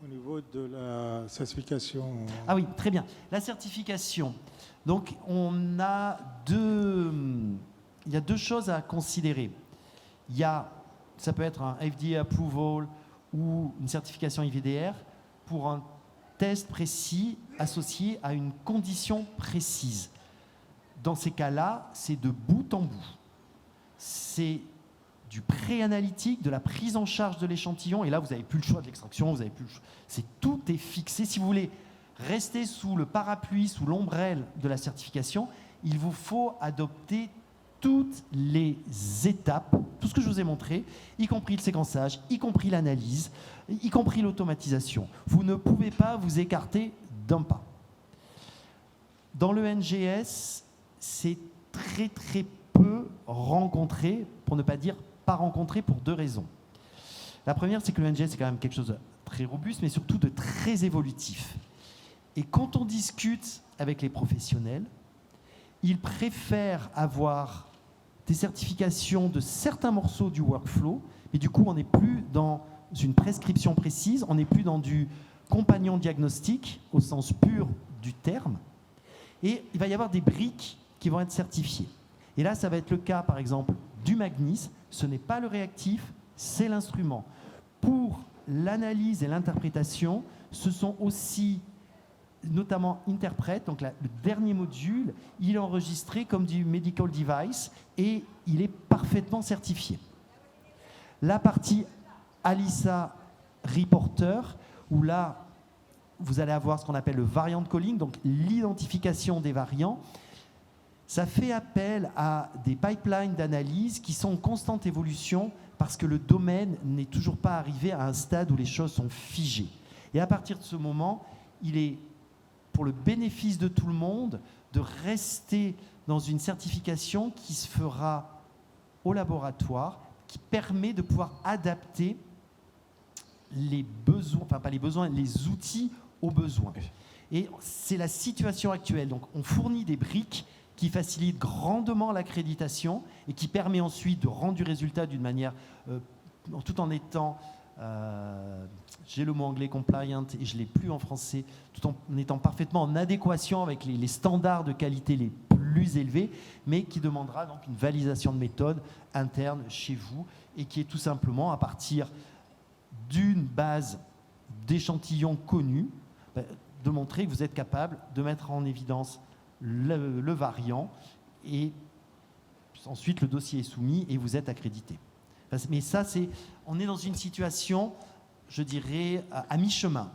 Au niveau de la certification. Ah oui, très bien. La certification. Donc, il y a 2 choses à considérer. Ça peut être un FDA approval ou une certification IVDR pour un test précis associé à une condition précise. Dans ces cas-là, c'est de bout en bout. C'est du pré-analytique, de la prise en charge de l'échantillon. Et là, vous n'avez plus le choix de l'extraction, tout est fixé. Si vous voulez rester sous le parapluie, sous l'ombrelle de la certification, il vous faut adopter toutes les étapes, tout ce que je vous ai montré, y compris le séquençage, y compris l'analyse, y compris l'automatisation. Vous ne pouvez pas vous écarter d'un pas. Dans le NGS, c'est très très peu rencontré, pour ne pas dire pas rencontré, pour 2 raisons. La première, c'est que le NGS, c'est quand même quelque chose de très robuste, mais surtout de très évolutif. Et quand on discute avec les professionnels, ils préfèrent avoir des certifications de certains morceaux du workflow, mais du coup, on n'est plus dans une prescription précise, on n'est plus dans du compagnon diagnostic, au sens pur du terme, et il va y avoir des briques qui vont être certifiées. Et là, ça va être le cas, par exemple, du Magnis. Ce n'est pas le réactif, c'est l'instrument. Pour l'analyse et l'interprétation, ce sont aussi notamment interprète, donc le dernier module, il est enregistré comme du medical device et il est parfaitement certifié. La partie ALISA Reporter, où là, vous allez avoir ce qu'on appelle le variant calling, donc l'identification des variants, ça fait appel à des pipelines d'analyse qui sont en constante évolution parce que le domaine n'est toujours pas arrivé à un stade où les choses sont figées. Et à partir de ce moment, il est pour le bénéfice de tout le monde, de rester dans une certification qui se fera au laboratoire, qui permet de pouvoir adapter les besoins, enfin pas les besoins, les outils aux besoins. Et c'est la situation actuelle. Donc on fournit des briques qui facilitent grandement l'accréditation et qui permet ensuite de rendre du résultat d'une manière, tout en étant... j'ai le mot anglais compliant et je ne l'ai plus en français, tout en étant parfaitement en adéquation avec les standards de qualité les plus élevés, mais qui demandera donc une validation de méthode interne chez vous et qui est tout simplement à partir d'une base d'échantillons connus, de montrer que vous êtes capable de mettre en évidence le variant et ensuite le dossier est soumis et vous êtes accrédité. Mais ça, on est dans une situation, je dirais, à mi-chemin.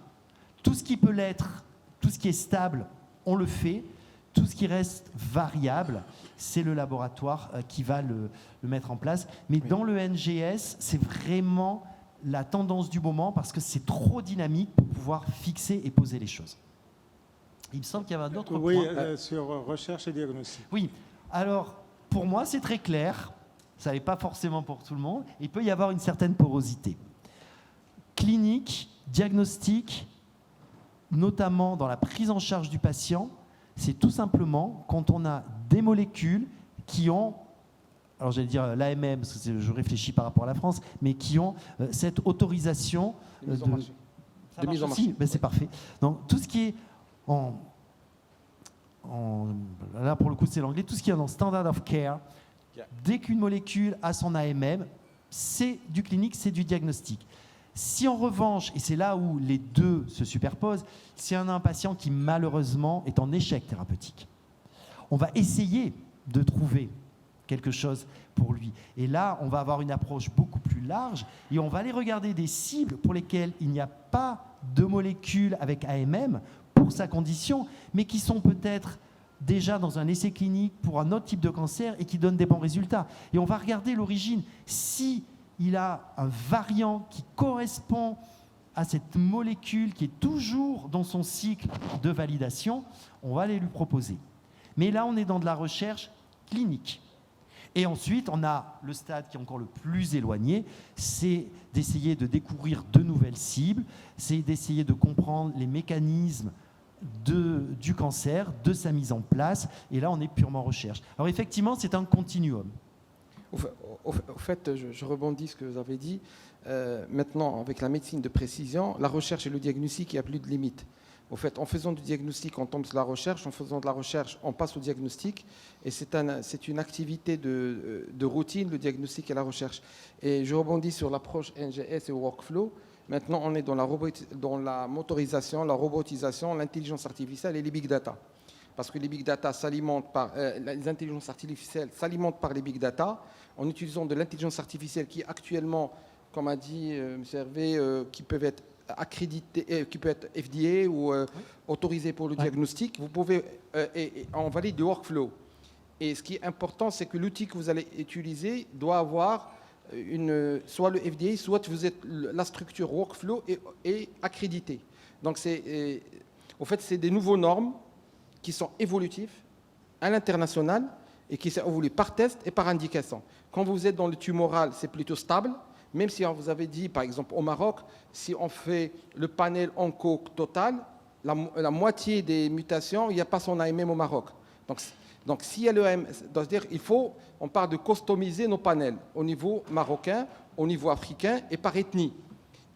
Tout ce qui peut l'être, tout ce qui est stable, on le fait. Tout ce qui reste variable, c'est le laboratoire qui va le mettre en place. Mais oui, dans le NGS, c'est vraiment la tendance du moment parce que c'est trop dynamique pour pouvoir fixer et poser les choses. Il me semble qu'il y avait un autre point. Oui, sur recherche et diagnostic. Oui, alors pour moi, c'est très clair. Ça n'est pas forcément pour tout le monde. Il peut y avoir une certaine porosité. Clinique, diagnostic, notamment dans la prise en charge du patient, c'est tout simplement quand on a des molécules qui ont, alors j'allais dire l'AMM, parce que je réfléchis par rapport à la France, mais qui ont cette autorisation de mise en marché. Ben, c'est parfait. Donc tout ce qui est là pour le coup c'est l'anglais, tout ce qui est dans standard of care, dès qu'une molécule a son AMM, c'est du clinique, c'est du diagnostic. Si en revanche, et c'est là où les deux se superposent, si on a un patient qui malheureusement est en échec thérapeutique, on va essayer de trouver quelque chose pour lui. Et là, on va avoir une approche beaucoup plus large et on va aller regarder des cibles pour lesquelles il n'y a pas de molécules avec AMM pour sa condition, mais qui sont peut-être déjà dans un essai clinique pour un autre type de cancer et qui donne des bons résultats. Et on va regarder l'origine. Si il a un variant qui correspond à cette molécule qui est toujours dans son cycle de validation, on va aller lui proposer. Mais là, on est dans de la recherche clinique. Et ensuite, on a le stade qui est encore le plus éloigné, c'est d'essayer de découvrir de nouvelles cibles, c'est d'essayer de comprendre les mécanismes du cancer, de sa mise en place, et là on est purement recherche. Alors effectivement c'est un continuum. Au fait, je rebondis sur ce que vous avez dit. Maintenant, avec la médecine de précision, la recherche et le diagnostic, il n'y a plus de limite. Au fait, en faisant du diagnostic, on tombe sur la recherche. En faisant de la recherche, on passe au diagnostic. Et c'est une activité de routine, le diagnostic et la recherche. Et je rebondis sur l'approche NGS et workflow. Maintenant, on est dans la motorisation, la robotisation, l'intelligence artificielle et les big data. parce que les big data s'alimentent par les intelligences artificielles s'alimentent par les big data en utilisant de l'intelligence artificielle qui actuellement, comme a dit M. Hervé, qui peuvent être accréditées, qui peut être FDA ou autorisée pour le diagnostic. Vous pouvez on valide des workflows. Et ce qui est important, c'est que l'outil que vous allez utiliser doit avoir soit le FDA, soit vous êtes la structure workflow est accréditée. Donc au fait, c'est des nouveaux normes qui sont évolutifs à l'international et qui sont évolués par test et par indication. Quand vous êtes dans le tumoral, c'est plutôt stable, même si on vous avait dit, par exemple, au Maroc, si on fait le panel onco total, la moitié des mutations, il n'y a pas son AMM au Maroc. Donc s'il y a le AMM, c'est-à-dire on parle de customiser nos panels au niveau marocain, au niveau africain et par ethnie.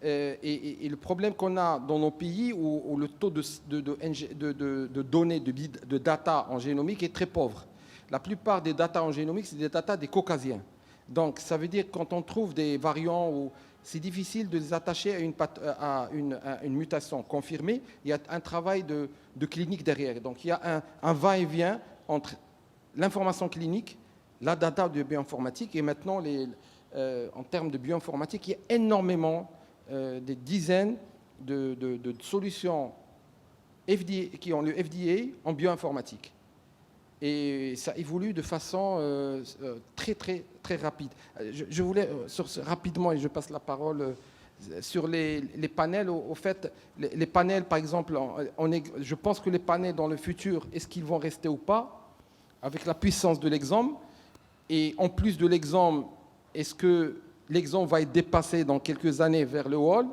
Et le problème qu'on a dans nos pays où le taux de données, de data en génomique est très pauvre. La plupart des data en génomique, c'est des data des caucasiens. Donc ça veut dire que quand on trouve des variants où c'est difficile de les attacher à une mutation confirmée, il y a un travail de clinique derrière. Donc il y a un va-et-vient entre l'information clinique, la data de bioinformatique et maintenant, en termes de bioinformatique, il y a énormément des dizaines de solutions FDA, qui ont le FDA en bioinformatique. Et ça évolue de façon très, très, très rapide. Je voulais, rapidement, et je passe la parole, sur les panels, au fait, les panels, par exemple, je pense que les panels dans le futur, est-ce qu'ils vont rester ou pas, avec la puissance de l'exome, et en plus de l'exome, est-ce que l'exome va être dépassé dans quelques années vers le whole,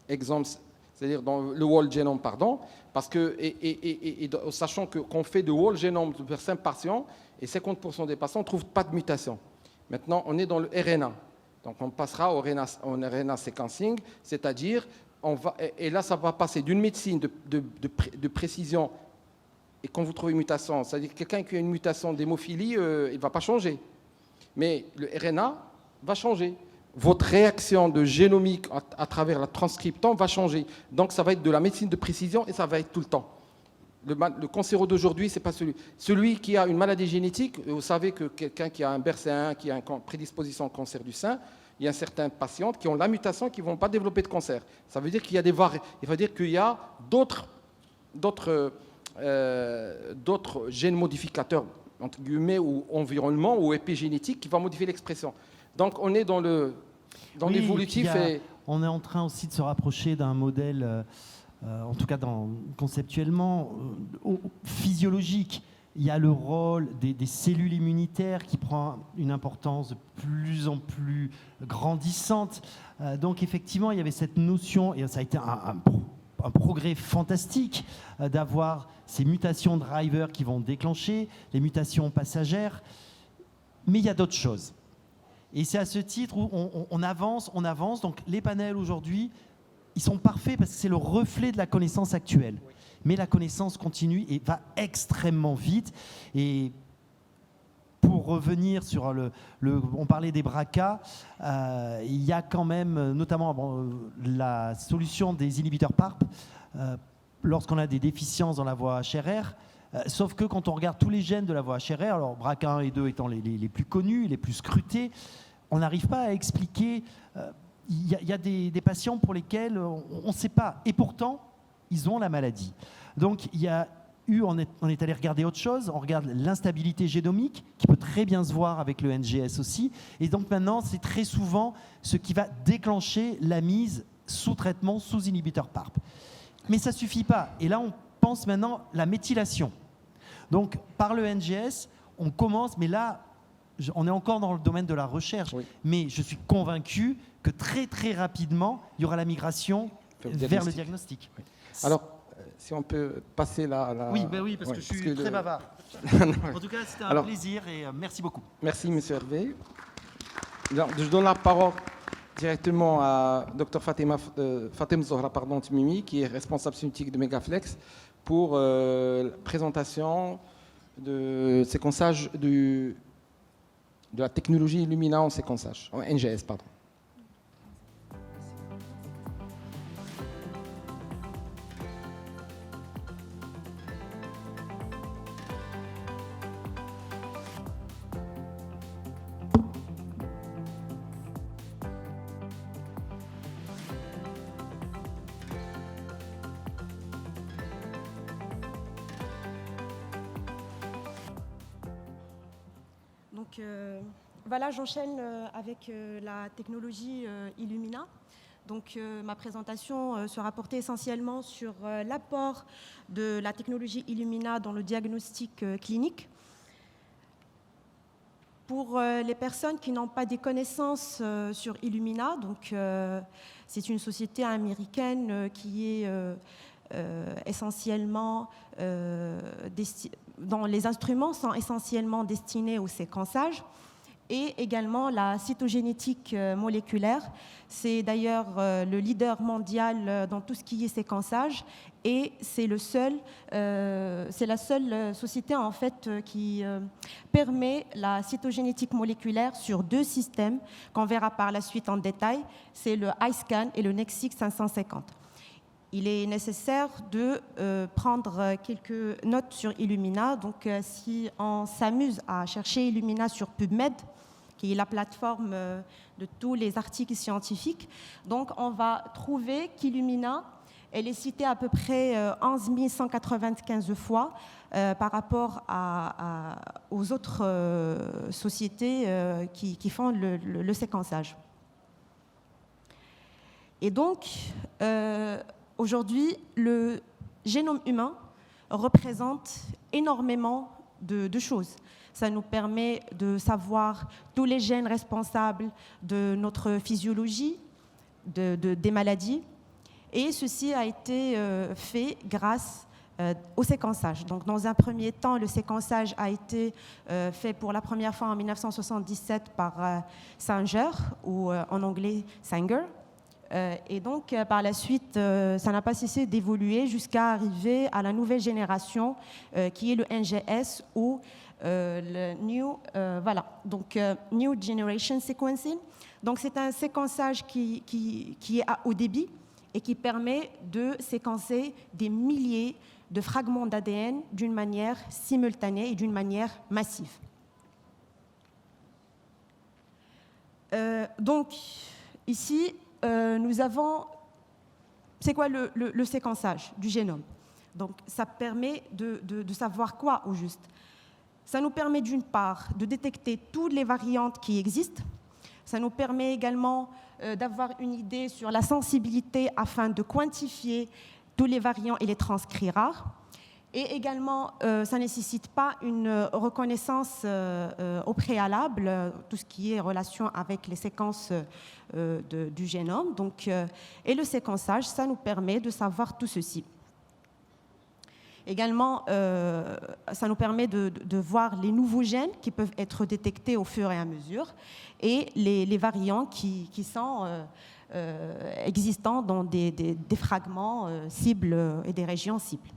c'est-à-dire dans le whole genome, pardon, parce que, sachant qu'on fait de whole genome vers 5 patients, et 50% des patients ne trouvent pas de mutation. Maintenant, on est dans le RNA. Donc, on passera au RNA sequencing, c'est-à-dire, et là, ça va passer d'une médecine de précision, et quand vous trouvez une mutation, c'est-à-dire quelqu'un qui a une mutation d'hémophilie, il ne va pas changer. Mais le RNA va changer. Votre réaction de génomique à travers la transcriptome va changer. Donc, ça va être de la médecine de précision et ça va être tout le temps. Le cancéro d'aujourd'hui, ce n'est pas celui. Celui qui a une maladie génétique, vous savez que quelqu'un qui a un BRCA1, qui a une prédisposition au cancer du sein, il y a certaines patientes qui ont la mutation qui ne vont pas développer de cancer. Ça veut dire qu'il y a des il veut dire qu'il y a d'autres gènes modificateurs, entre guillemets, ou environnement, ou épigénétique, qui vont modifier l'expression. Donc, on est dans l'évolutif. On est en train aussi de se rapprocher d'un modèle, en tout cas conceptuellement, physiologique. Il y a le rôle des cellules immunitaires qui prend une importance de plus en plus grandissante. Donc effectivement, il y avait cette notion, et ça a été un progrès fantastique d'avoir ces mutations drivers qui vont déclencher, les mutations passagères. Mais il y a d'autres choses. Et c'est à ce titre où on avance. Donc les panels aujourd'hui, ils sont parfaits parce que c'est le reflet de la connaissance actuelle. Mais la connaissance continue et va extrêmement vite. Et pour revenir sur on parlait des BRCA, il y a quand même notamment la solution des inhibiteurs PARP lorsqu'on a des déficiences dans la voie HRR. Sauf que quand on regarde tous les gènes de la voie HRR, alors BRCA1 et 2 étant les plus connus, les plus scrutés, on n'arrive pas à expliquer. Il y a des patients pour lesquels on ne sait pas. Et pourtant, ils ont la maladie. Donc, on est allé regarder autre chose. On regarde l'instabilité génomique, qui peut très bien se voir avec le NGS aussi. Et donc maintenant, c'est très souvent ce qui va déclencher la mise sous traitement, sous inhibiteur PARP. Mais ça ne suffit pas. Et là, on pense maintenant la méthylation. Donc, par le NGS, on commence, mais là, on est encore dans le domaine de la recherche. Oui. Mais je suis convaincu que très, très rapidement, il y aura la migration vers le diagnostic. Oui. Alors, si on peut passer là. Oui, parce que je suis très bavard. En tout cas, c'était un plaisir et merci beaucoup. Merci, M. Hervé. Je donne la parole directement à Dr Fatem Zohra Tmimi, qui est responsable scientifique de Megaflex, pour la présentation de séquençage de la technologie Illumina en séquençage, en NGS, pardon. voilà, j'enchaîne avec la technologie Illumina. Donc, ma présentation sera portée essentiellement sur l'apport de la technologie Illumina dans le diagnostic clinique. Pour les personnes qui n'ont pas des connaissances sur Illumina, donc c'est une société américaine qui est essentiellement dont les instruments sont essentiellement destinés au séquençage et également la cytogénétique moléculaire. C'est d'ailleurs le leader mondial dans tout ce qui est séquençage et c'est la seule société en fait qui permet la cytogénétique moléculaire sur 2 systèmes qu'on verra par la suite en détail. C'est le iScan et le NextSeq 550. Il est nécessaire de prendre quelques notes sur Illumina. Donc, si on s'amuse à chercher Illumina sur PubMed, qui est la plateforme de tous les articles scientifiques, donc on va trouver qu'Illumina, elle est citée à peu près 11 195 fois par rapport aux autres sociétés qui font le séquençage. Et donc, aujourd'hui, le génome humain représente énormément de choses. Ça nous permet de savoir tous les gènes responsables de notre physiologie, des maladies. Et ceci a été fait grâce au séquençage. Donc, dans un premier temps, le séquençage a été fait pour la première fois en 1977 par Sanger, ou en anglais Sanger. Et donc, par la suite, ça n'a pas cessé d'évoluer jusqu'à arriver à la nouvelle génération qui est le NGS ou le New Generation Sequencing. Donc, c'est un séquençage qui est à haut débit et qui permet de séquencer des milliers de fragments d'ADN d'une manière simultanée et d'une manière massive. Donc, ici, nous avons... C'est quoi le séquençage du génome? Donc, ça permet de savoir quoi au juste? Ça nous permet d'une part de détecter toutes les variantes qui existent. Ça nous permet également d'avoir une idée sur la sensibilité afin de quantifier tous les variants et les transcrits rares. Et également, ça ne nécessite pas une reconnaissance au préalable, tout ce qui est relation avec les séquences du génome. Donc, et le séquençage, ça nous permet de savoir tout ceci. Également, ça nous permet de voir les nouveaux gènes qui peuvent être détectés au fur et à mesure et les variants qui sont existants dans des fragments cibles et des régions cibles.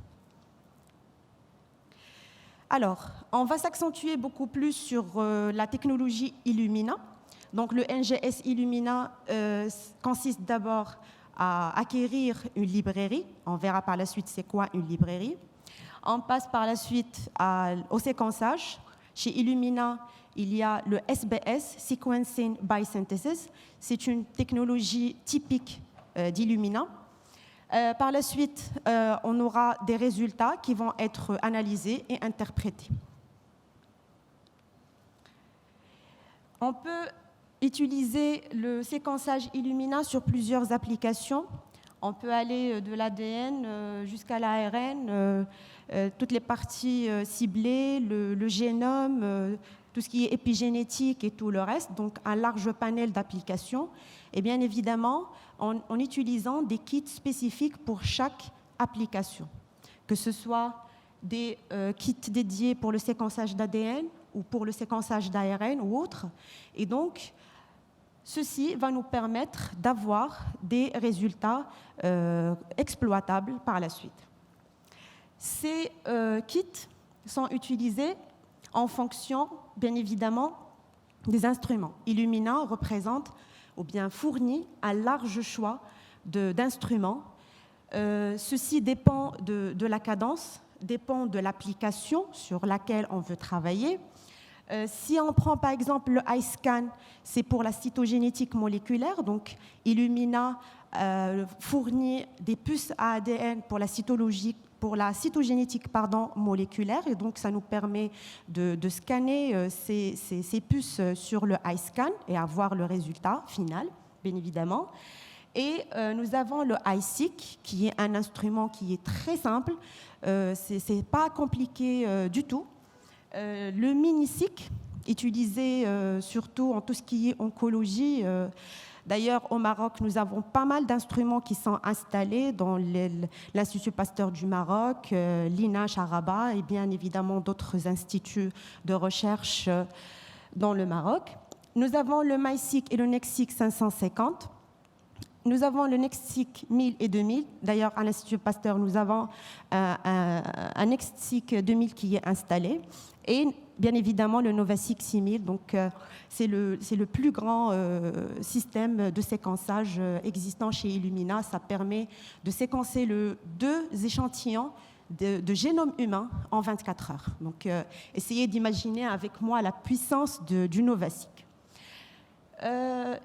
Alors, on va s'accentuer beaucoup plus sur la technologie Illumina. Donc, le NGS Illumina consiste d'abord à acquérir une librairie. On verra par la suite c'est quoi une librairie. On passe par la suite au séquençage. Chez Illumina, il y a le SBS, Sequencing by Synthesis. C'est une technologie typique d'Illumina. Par la suite, on aura des résultats qui vont être analysés et interprétés. On peut utiliser le séquençage Illumina sur plusieurs applications. On peut aller de l'ADN jusqu'à l'ARN, toutes les parties ciblées, le génome, tout ce qui est épigénétique et tout le reste, donc un large panel d'applications. Et bien évidemment, en utilisant des kits spécifiques pour chaque application, que ce soit des kits dédiés pour le séquençage d'ADN ou pour le séquençage d'ARN ou autre. Et donc, ceci va nous permettre d'avoir des résultats exploitables par la suite. Ces kits sont utilisés en fonction, bien évidemment, des instruments. Illumina représente ou bien fournit un large choix d'instruments. Ceci dépend de la cadence, dépend de l'application sur laquelle on veut travailler. Si on prend par exemple le iScan, c'est pour la cytogénétique moléculaire, donc Illumina fournit des puces à ADN pour la cytologie pour la cytogénétique moléculaire, et donc ça nous permet de scanner ces puces sur le iScan et avoir le résultat final, bien évidemment. Et nous avons le iSeq, qui est un instrument qui est très simple, c'est pas compliqué du tout. Le mini-seq, utilisé surtout en tout ce qui est oncologie. D'ailleurs, au Maroc, nous avons pas mal d'instruments qui sont installés dans l'Institut Pasteur du Maroc, l'INAH à Rabat et bien évidemment d'autres instituts de recherche dans le Maroc. Nous avons le MySeq et le NextSeq 550. Nous avons le NextSeq 1000 et 2000. D'ailleurs, à l'Institut Pasteur, nous avons un NextSeq 2000 qui est installé. Et bien évidemment, le NovaSeq 6000. Donc, c'est le plus grand système de séquençage existant chez Illumina. Ça permet de séquencer 2 échantillons de génome humain en 24 heures. Donc, essayez d'imaginer avec moi la puissance du NovaSeq.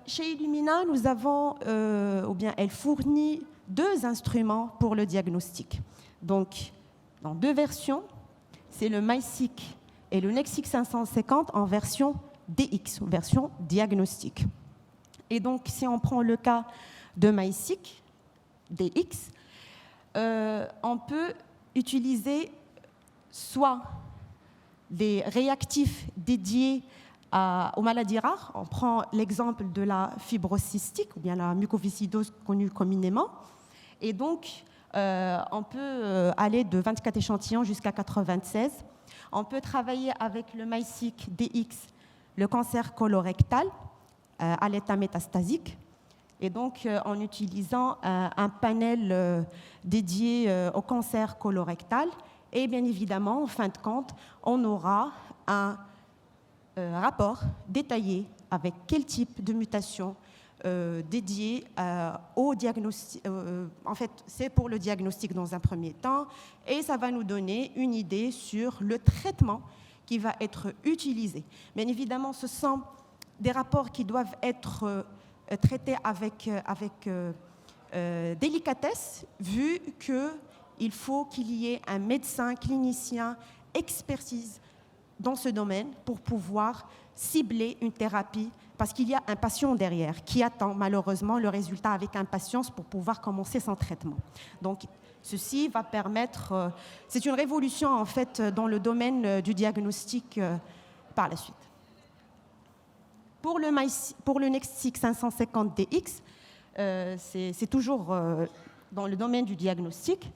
Chez Illumina, nous avons, elle fournit 2 instruments pour le diagnostic. Donc, dans 2 versions, c'est le MySeq et le NextSeq 550 en version DX, version diagnostic. Et donc, si on prend le cas de MySeq DX, on peut utiliser soit des réactifs dédiés aux maladies rares. On prend l'exemple de la fibrose cystique ou bien la mucoviscidose connue communément. Et donc, on peut aller de 24 échantillons jusqu'à 96. On peut travailler avec le MySeq DX, le cancer colorectal à l'état métastasique. Et donc, en utilisant un panel dédié au cancer colorectal. Et bien évidemment, en fin de compte, on aura un rapport détaillé avec quel type de mutation dédié au diagnostic. En fait, c'est pour le diagnostic dans un premier temps, et ça va nous donner une idée sur le traitement qui va être utilisé. Bien évidemment, ce sont des rapports qui doivent être traités avec délicatesse, vu qu'il faut qu'il y ait un médecin, clinicien, expertise dans ce domaine pour pouvoir cibler une thérapie, parce qu'il y a un patient derrière qui attend malheureusement le résultat avec impatience pour pouvoir commencer son traitement. Donc, ceci va permettre... c'est une révolution, en fait, dans le domaine du diagnostic par la suite. Pour le NextSeq 550 DX, c'est toujours dans le domaine du diagnostic.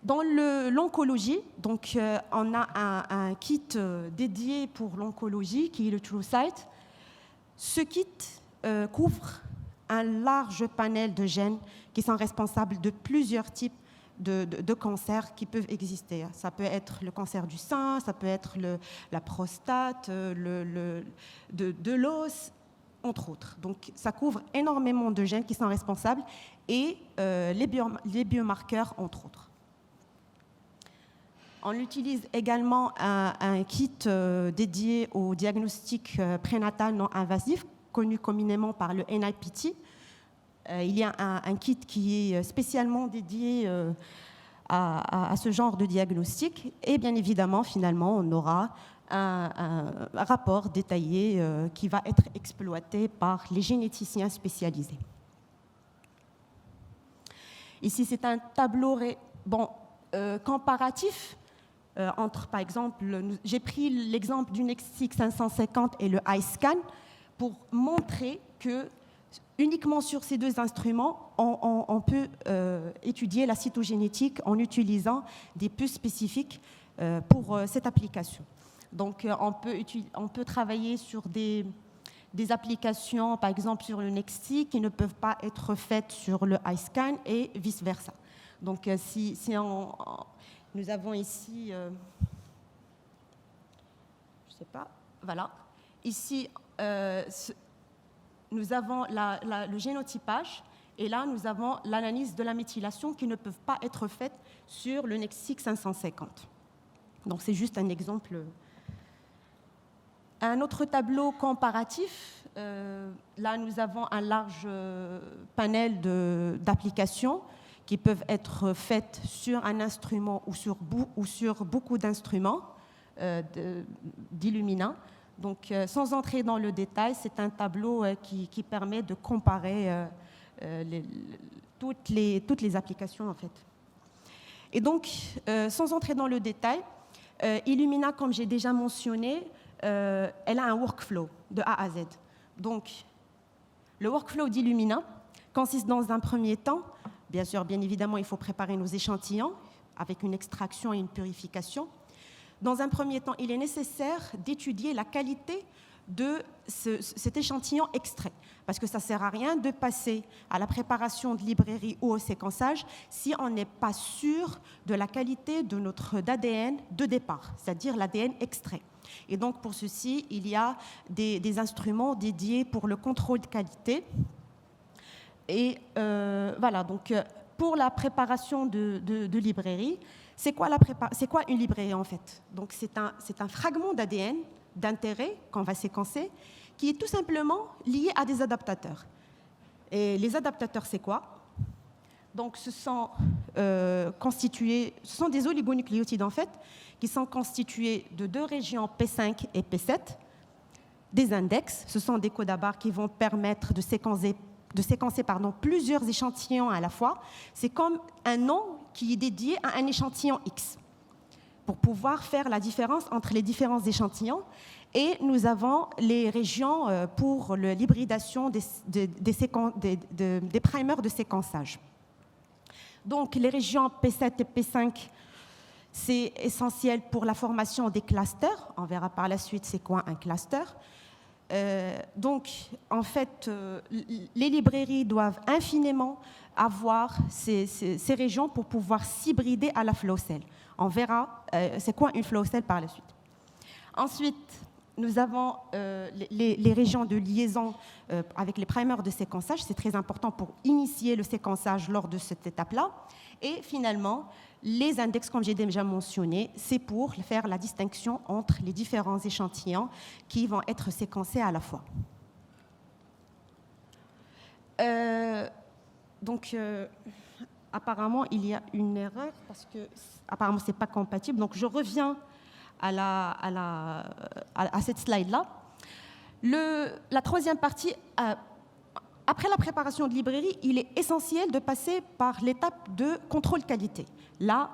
Dans l'oncologie, donc, on a un kit dédié pour l'oncologie qui est le TrueSight. Ce kit couvre un large panel de gènes qui sont responsables de plusieurs types de cancers qui peuvent exister. Ça peut être le cancer du sein, ça peut être la prostate, de l'os, entre autres. Donc, ça couvre énormément de gènes qui sont responsables et les biomarqueurs, entre autres. On utilise également un kit dédié au diagnostic prénatal non invasif, connu communément par le NIPT. Il y a un kit qui est spécialement dédié à ce genre de diagnostic. Et bien évidemment, finalement, on aura un rapport détaillé qui va être exploité par les généticiens spécialisés. Ici, c'est un tableau comparatif entre, par exemple, j'ai pris l'exemple du NextSeq 550 et le iScan pour montrer que uniquement sur ces 2 instruments, on peut étudier la cytogénétique en utilisant des puces spécifiques pour cette application. Donc, on peut travailler sur des applications, par exemple sur le NextSeq, qui ne peuvent pas être faites sur le iScan et vice-versa. Donc, nous avons ici, je ne sais pas, voilà. Ici, nous avons le génotypage, et là, nous avons l'analyse de la méthylation qui ne peuvent pas être faites sur le NextSeq 550. Donc, c'est juste un exemple. Un autre tableau comparatif, là, nous avons un large panel d'applications qui peuvent être faites sur un instrument ou sur beaucoup d'instruments d'Illumina. Donc, sans entrer dans le détail, c'est un tableau qui permet de comparer toutes les applications, en fait. Et donc, sans entrer dans le détail, Illumina, comme j'ai déjà mentionné, elle a un workflow de A à Z. Donc, le workflow d'Illumina consiste dans un premier temps, bien évidemment, il faut préparer nos échantillons avec une extraction et une purification. Dans un premier temps, il est nécessaire d'étudier la qualité de cet échantillon extrait, parce que ça ne sert à rien de passer à la préparation de librairie ou au séquençage si on n'est pas sûr de la qualité de notre ADN de départ, c'est-à-dire l'ADN extrait. Et donc, pour ceci, il y a des instruments dédiés pour le contrôle de qualité. Et voilà, donc pour la préparation de librairie, c'est quoi une librairie en fait? Donc c'est un fragment d'ADN d'intérêt qu'on va séquencer qui est tout simplement lié à des adaptateurs. Et les adaptateurs, c'est quoi? Donc ce sont des oligonucléotides en fait qui sont constitués de 2 régions P5 et P7, des index, ce sont des codes à barres qui vont permettre de séquencer plusieurs échantillons à la fois. C'est comme un nom qui est dédié à un échantillon X pour pouvoir faire la différence entre les différents échantillons. Et nous avons les régions pour l'hybridation des primers de séquençage. Donc, les régions P7 et P5, c'est essentiel pour la formation des clusters. On verra par la suite c'est quoi un cluster. Donc, en fait, les librairies doivent infiniment avoir ces régions pour pouvoir s'hybrider à la flow cell. On verra c'est quoi une flow cell par la suite. Ensuite, nous avons les régions de liaison avec les primers de séquençage. C'est très important pour initier le séquençage lors de cette étape-là. Et finalement, les index, comme j'ai déjà mentionné, c'est pour faire la distinction entre les différents échantillons qui vont être séquencés à la fois. Donc, apparemment, il y a une erreur parce que apparemment, ce n'est pas compatible. Donc, je reviens à cette slide-là. La troisième partie, après la préparation de librairie, il est essentiel de passer par l'étape de contrôle qualité. Là,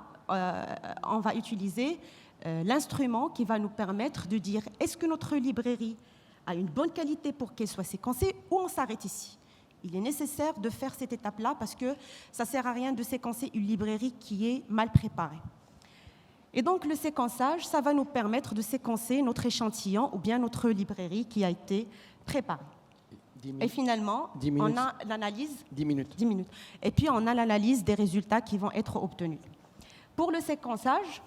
on va utiliser l'instrument qui va nous permettre de dire est-ce que notre librairie a une bonne qualité pour qu'elle soit séquencée ou on s'arrête ici. Il est nécessaire de faire cette étape-là parce que ça ne sert à rien de séquencer une librairie qui est mal préparée. Et donc, le séquençage, ça va nous permettre de séquencer notre échantillon ou bien notre librairie qui a été préparée. Et finalement, on a l'analyse... 10 minutes. 10 minutes. Et puis, on a l'analyse des résultats qui vont être obtenus. Pour le séquençage,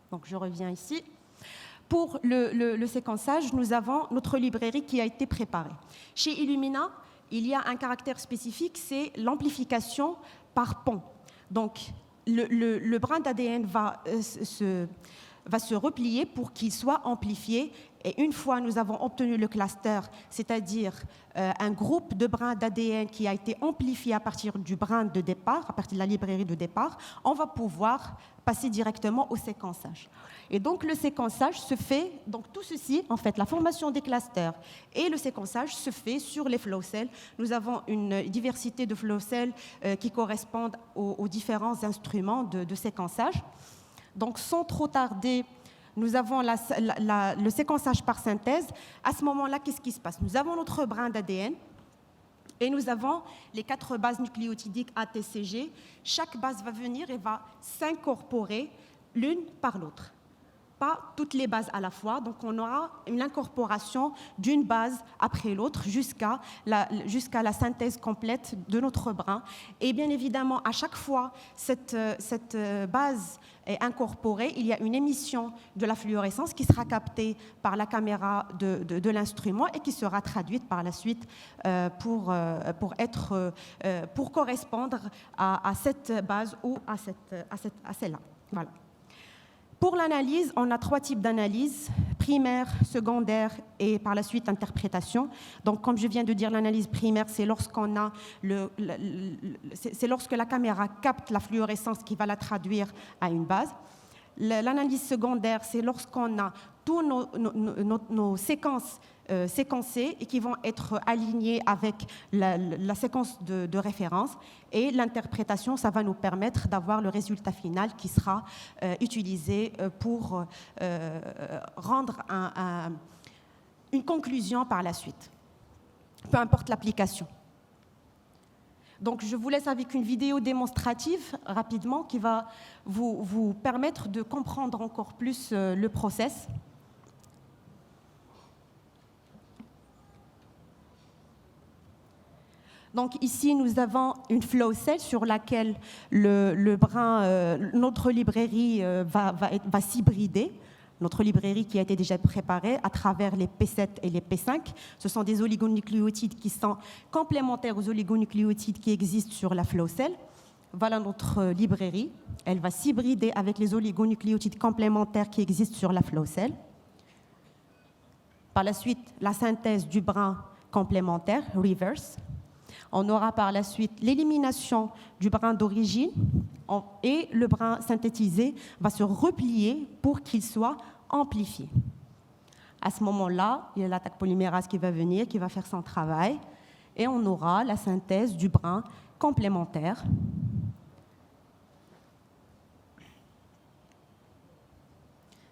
donc je reviens ici, pour le séquençage, nous avons notre librairie qui a été préparée. Chez Illumina, il y a un caractère spécifique, c'est l'amplification par pont. Donc, le brin d'ADN va se replier pour qu'il soit amplifié. Et une fois nous avons obtenu le cluster, c'est-à-dire un groupe de brins d'ADN qui a été amplifié à partir du brin de départ, à partir de la librairie de départ, on va pouvoir passer directement au séquençage. Et donc le séquençage se fait, donc tout ceci, en fait, la formation des clusters et le séquençage se fait sur les flow cells. Nous avons une diversité de flow cells qui correspondent aux différents instruments de séquençage. Donc sans trop tarder, nous avons le séquençage par synthèse. À ce moment-là, qu'est-ce qui se passe? Nous avons notre brin d'ADN et nous avons les 4 bases nucléotidiques ATCG. Chaque base va venir et va s'incorporer l'une par l'autre. Pas toutes les bases à la fois, donc on aura une incorporation d'une base après l'autre jusqu'à la synthèse complète de notre brin. Et bien évidemment, à chaque fois cette base est incorporée, il y a une émission de la fluorescence qui sera captée par la caméra de l'instrument et qui sera traduite par la suite pour correspondre à cette base ou à celle-là. Voilà. Pour l'analyse, on a 3 types d'analyse, primaire, secondaire et par la suite interprétation. Donc, comme je viens de dire, l'analyse primaire, c'est lorsqu'on a c'est lorsque la caméra capte la fluorescence qui va la traduire à une base. L'analyse secondaire, c'est lorsqu'on a tous nos séquences séquencées et qui vont être alignées avec la séquence de référence. Et l'interprétation, ça va nous permettre d'avoir le résultat final qui sera utilisé pour rendre une conclusion par la suite, peu importe l'application. Donc, je vous laisse avec une vidéo démonstrative rapidement qui va vous permettre de comprendre encore plus le process. Donc ici, nous avons une flow cell sur laquelle notre librairie va s'hybrider. Notre librairie qui a été déjà préparée à travers les P7 et les P5. Ce sont des oligonucléotides qui sont complémentaires aux oligonucléotides qui existent sur la flow cell. Voilà notre librairie. Elle va s'hybrider avec les oligonucléotides complémentaires qui existent sur la flow cell. Par la suite, la synthèse du brin complémentaire, reverse. On aura par la suite l'élimination du brin d'origine et le brin synthétisé va se replier pour qu'il soit amplifié. À ce moment-là, il y a l'attaque polymérase qui va venir, qui va faire son travail, et on aura la synthèse du brin complémentaire.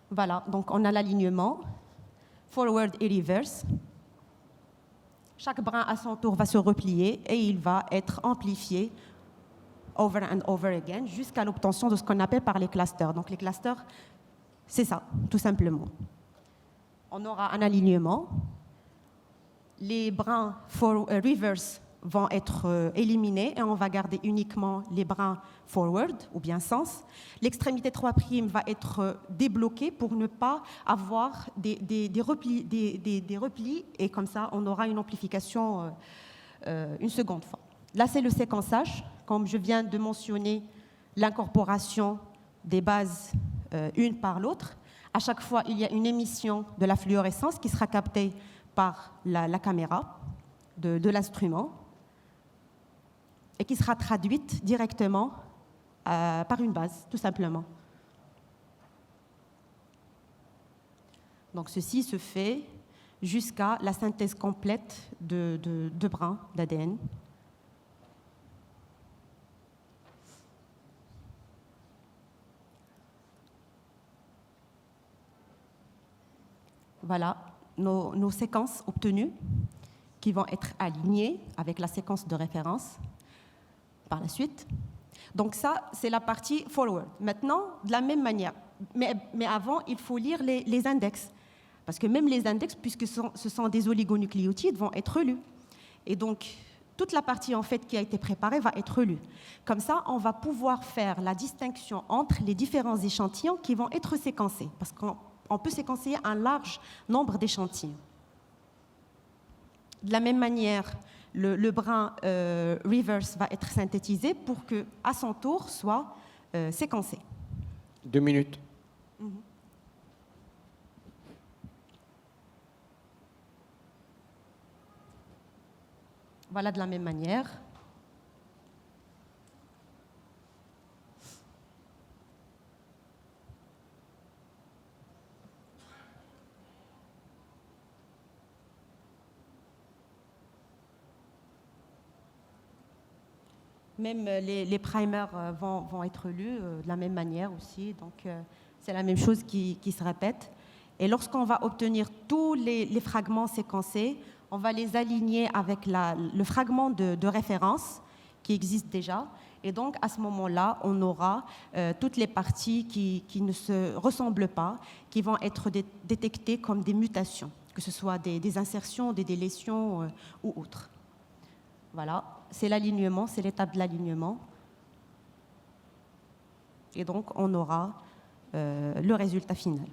Voilà, donc on a l'alignement, forward et reverse. Chaque brin à son tour va se replier et il va être amplifié over and over again jusqu'à l'obtention de ce qu'on appelle par les clusters. Donc les clusters, c'est ça, tout simplement. On aura un alignement. Les brins reverse vont être éliminés et on va garder uniquement les brins forward ou bien sens. L'extrémité 3' va être débloquée pour ne pas avoir des replis et comme ça on aura une amplification une seconde fois. Là c'est le séquençage, comme je viens de mentionner l'incorporation des bases une par l'autre. À chaque fois il y a une émission de la fluorescence qui sera captée par la caméra de l'instrument et qui sera traduite directement par une base, tout simplement. Donc ceci se fait jusqu'à la synthèse complète de brins d'ADN. Voilà nos séquences obtenues qui vont être alignées avec la séquence de référence par la suite. Donc ça, c'est la partie forward. Maintenant, de la même manière, mais avant, il faut lire les index. Parce que même les index, puisque ce sont des oligonucléotides, vont être lus. Et donc, toute la partie en fait qui a été préparée va être lue. Comme ça, on va pouvoir faire la distinction entre les différents échantillons qui vont être séquencés. Parce qu'on peut séquencer un large nombre d'échantillons. De la même manière, le brin reverse va être synthétisé pour qu'à son tour soit séquencé. 2 minutes. Voilà de la même manière. Même les primers vont être lus de la même manière aussi. Donc, c'est la même chose qui se répète. Et lorsqu'on va obtenir tous les fragments séquencés, on va les aligner avec le fragment de référence qui existe déjà. Et donc, à ce moment-là, on aura toutes les parties qui ne se ressemblent pas, qui vont être détectées comme des mutations, que ce soit des insertions, des délétions ou autres. Voilà, c'est l'alignement, c'est l'étape de l'alignement. Et donc, on aura le résultat final.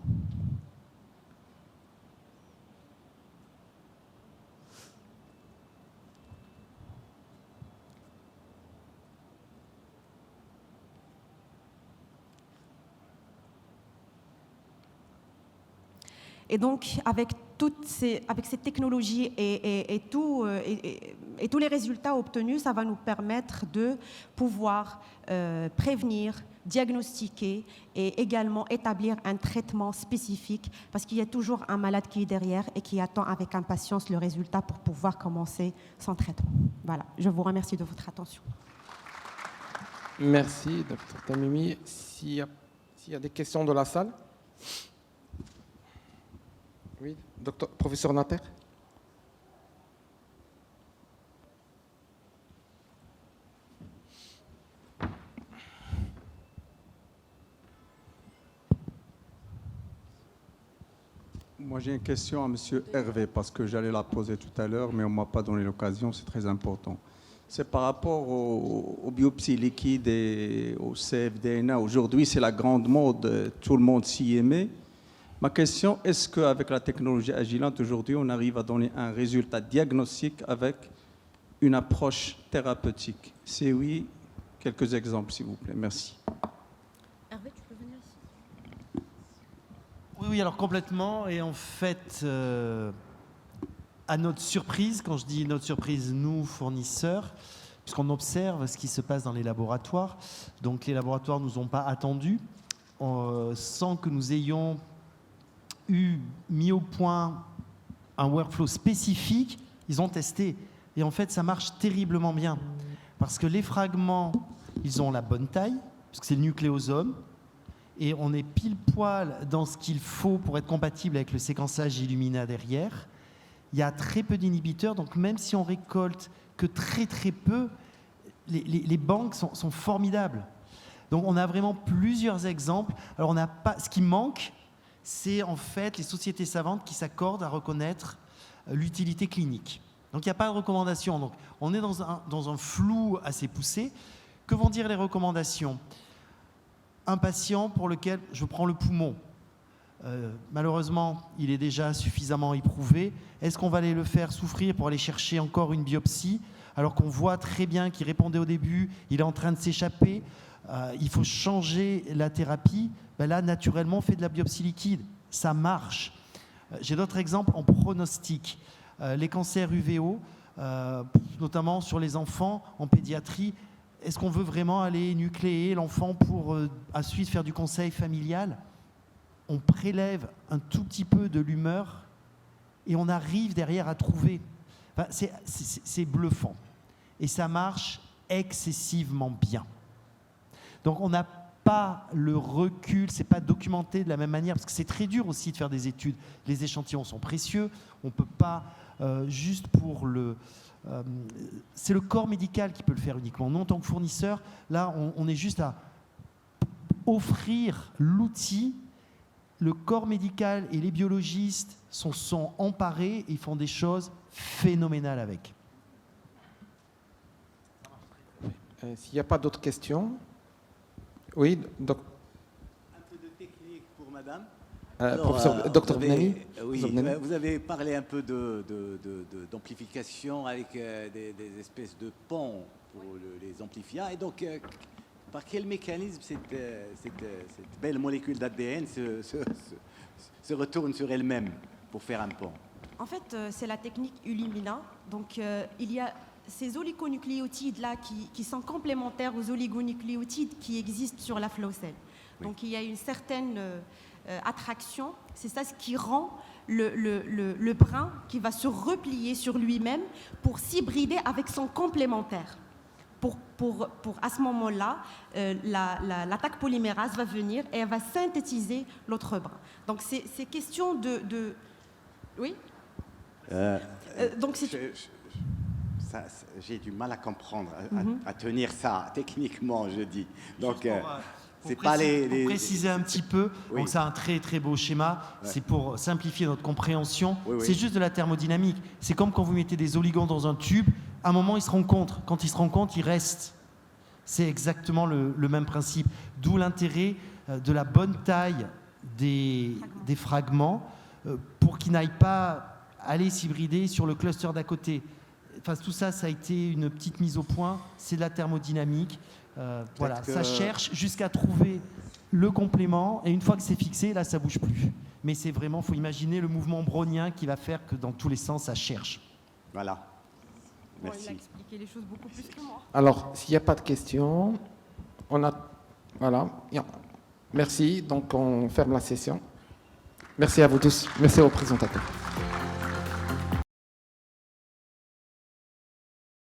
Et donc, avec cette technologie et tous les résultats obtenus, ça va nous permettre de pouvoir prévenir, diagnostiquer et également établir un traitement spécifique, parce qu'il y a toujours un malade qui est derrière et qui attend avec impatience le résultat pour pouvoir commencer son traitement. Voilà, je vous remercie de votre attention. Merci, Dr Tamimi. S'il y a des questions de la salle. Oui, professeur Nater. Moi, j'ai une question à M. Hervé, parce que j'allais la poser tout à l'heure, mais on ne m'a pas donné l'occasion, c'est très important. C'est par rapport aux biopsies liquides et au CFDNA. Aujourd'hui, c'est la grande mode, tout le monde s'y met. Ma question, est-ce qu'avec la technologie Agilent, aujourd'hui, on arrive à donner un résultat diagnostique avec une approche thérapeutique? Si oui, quelques exemples, s'il vous plaît. Merci. Hervé, tu peux venir ici? Oui, alors complètement. Et en fait, à notre surprise, quand je dis notre surprise, nous, fournisseurs, puisqu'on observe ce qui se passe dans les laboratoires, donc les laboratoires ne nous ont pas attendus, sans que nous ayons mis au point un workflow spécifique, ils ont testé. Et en fait, ça marche terriblement bien. Parce que les fragments, ils ont la bonne taille, parce que c'est le nucléosome, et on est pile poil dans ce qu'il faut pour être compatible avec le séquençage Illumina derrière. Il y a très peu d'inhibiteurs, donc même si on récolte que très très peu, les banques sont formidables. Donc on a vraiment plusieurs exemples. Alors on n'a pas, ce qui manque, c'est en fait les sociétés savantes qui s'accordent à reconnaître l'utilité clinique. Donc il n'y a pas de recommandation. Donc on est dans un flou assez poussé. Que vont dire les recommandations? Un patient pour lequel je prends le poumon, malheureusement, il est déjà suffisamment éprouvé. Est-ce qu'on va aller le faire souffrir pour aller chercher encore une biopsie, alors qu'on voit très bien qu'il répondait au début, il est en train de s'échapper, il faut changer la thérapie? Ben là, naturellement, on fait de la biopsie liquide. Ça marche. J'ai d'autres exemples en pronostic. Les cancers UVO, notamment sur les enfants en pédiatrie, est-ce qu'on veut vraiment aller nucléer l'enfant pour ensuite faire du conseil familial? On prélève un tout petit peu de l'humeur et on arrive derrière à trouver. Enfin, c'est bluffant. Et ça marche excessivement bien. Donc on n'a pas le recul, c'est pas documenté de la même manière, parce que c'est très dur aussi de faire des études. Les échantillons sont précieux, on ne peut pas juste pour le... c'est le corps médical qui peut le faire uniquement. Nous, en tant que fournisseur, là, on est juste à offrir l'outil. Le corps médical et les biologistes sont emparés et ils font des choses phénoménales avec. S'il n'y a pas d'autres questions. Oui, donc. Un peu de technique pour madame. Professeur Dr Benami. Oui, vous avez parlé un peu d'amplification avec des espèces de ponts pour les amplifiants. Et donc, par quel mécanisme cette belle molécule d'ADN se retourne sur elle-même pour faire un pont? En fait, c'est la technique Illumina. Donc, il y a ces oligonucléotides-là qui sont complémentaires aux oligonucléotides qui existent sur la flow cell. Oui. Donc, il y a une certaine attraction. C'est ça ce qui rend le brin qui va se replier sur lui-même pour s'hybrider avec son complémentaire. Pour à ce moment-là, l'attaque polymérase va venir et elle va synthétiser l'autre brin. Donc, c'est question de... Oui donc, j'ai du mal à comprendre, à tenir ça techniquement, je dis. Donc, c'est pas pour préciser un petit peu, oui. Donc c'est un très très beau schéma, ouais. C'est pour simplifier notre compréhension, oui. C'est juste de la thermodynamique. C'est comme quand vous mettez des oligons dans un tube, à un moment ils se rencontrent, quand ils se rencontrent, ils restent. C'est exactement le même principe, d'où l'intérêt de la bonne taille des fragments pour qu'ils n'aillent pas aller s'hybrider sur le cluster d'à côté. Enfin, tout ça, ça a été une petite mise au point, c'est de la thermodynamique. Voilà, ça cherche jusqu'à trouver le complément, et une fois que c'est fixé, là, ça ne bouge plus. Mais c'est vraiment, il faut imaginer le mouvement brownien qui va faire que dans tous les sens, ça cherche. Voilà. Bon, il a Merci. expliqué les choses beaucoup plus que moi. Alors, s'il n'y a pas de questions, on a... Voilà. Merci. Donc, on ferme la session. Merci à vous tous. Merci aux présentateurs.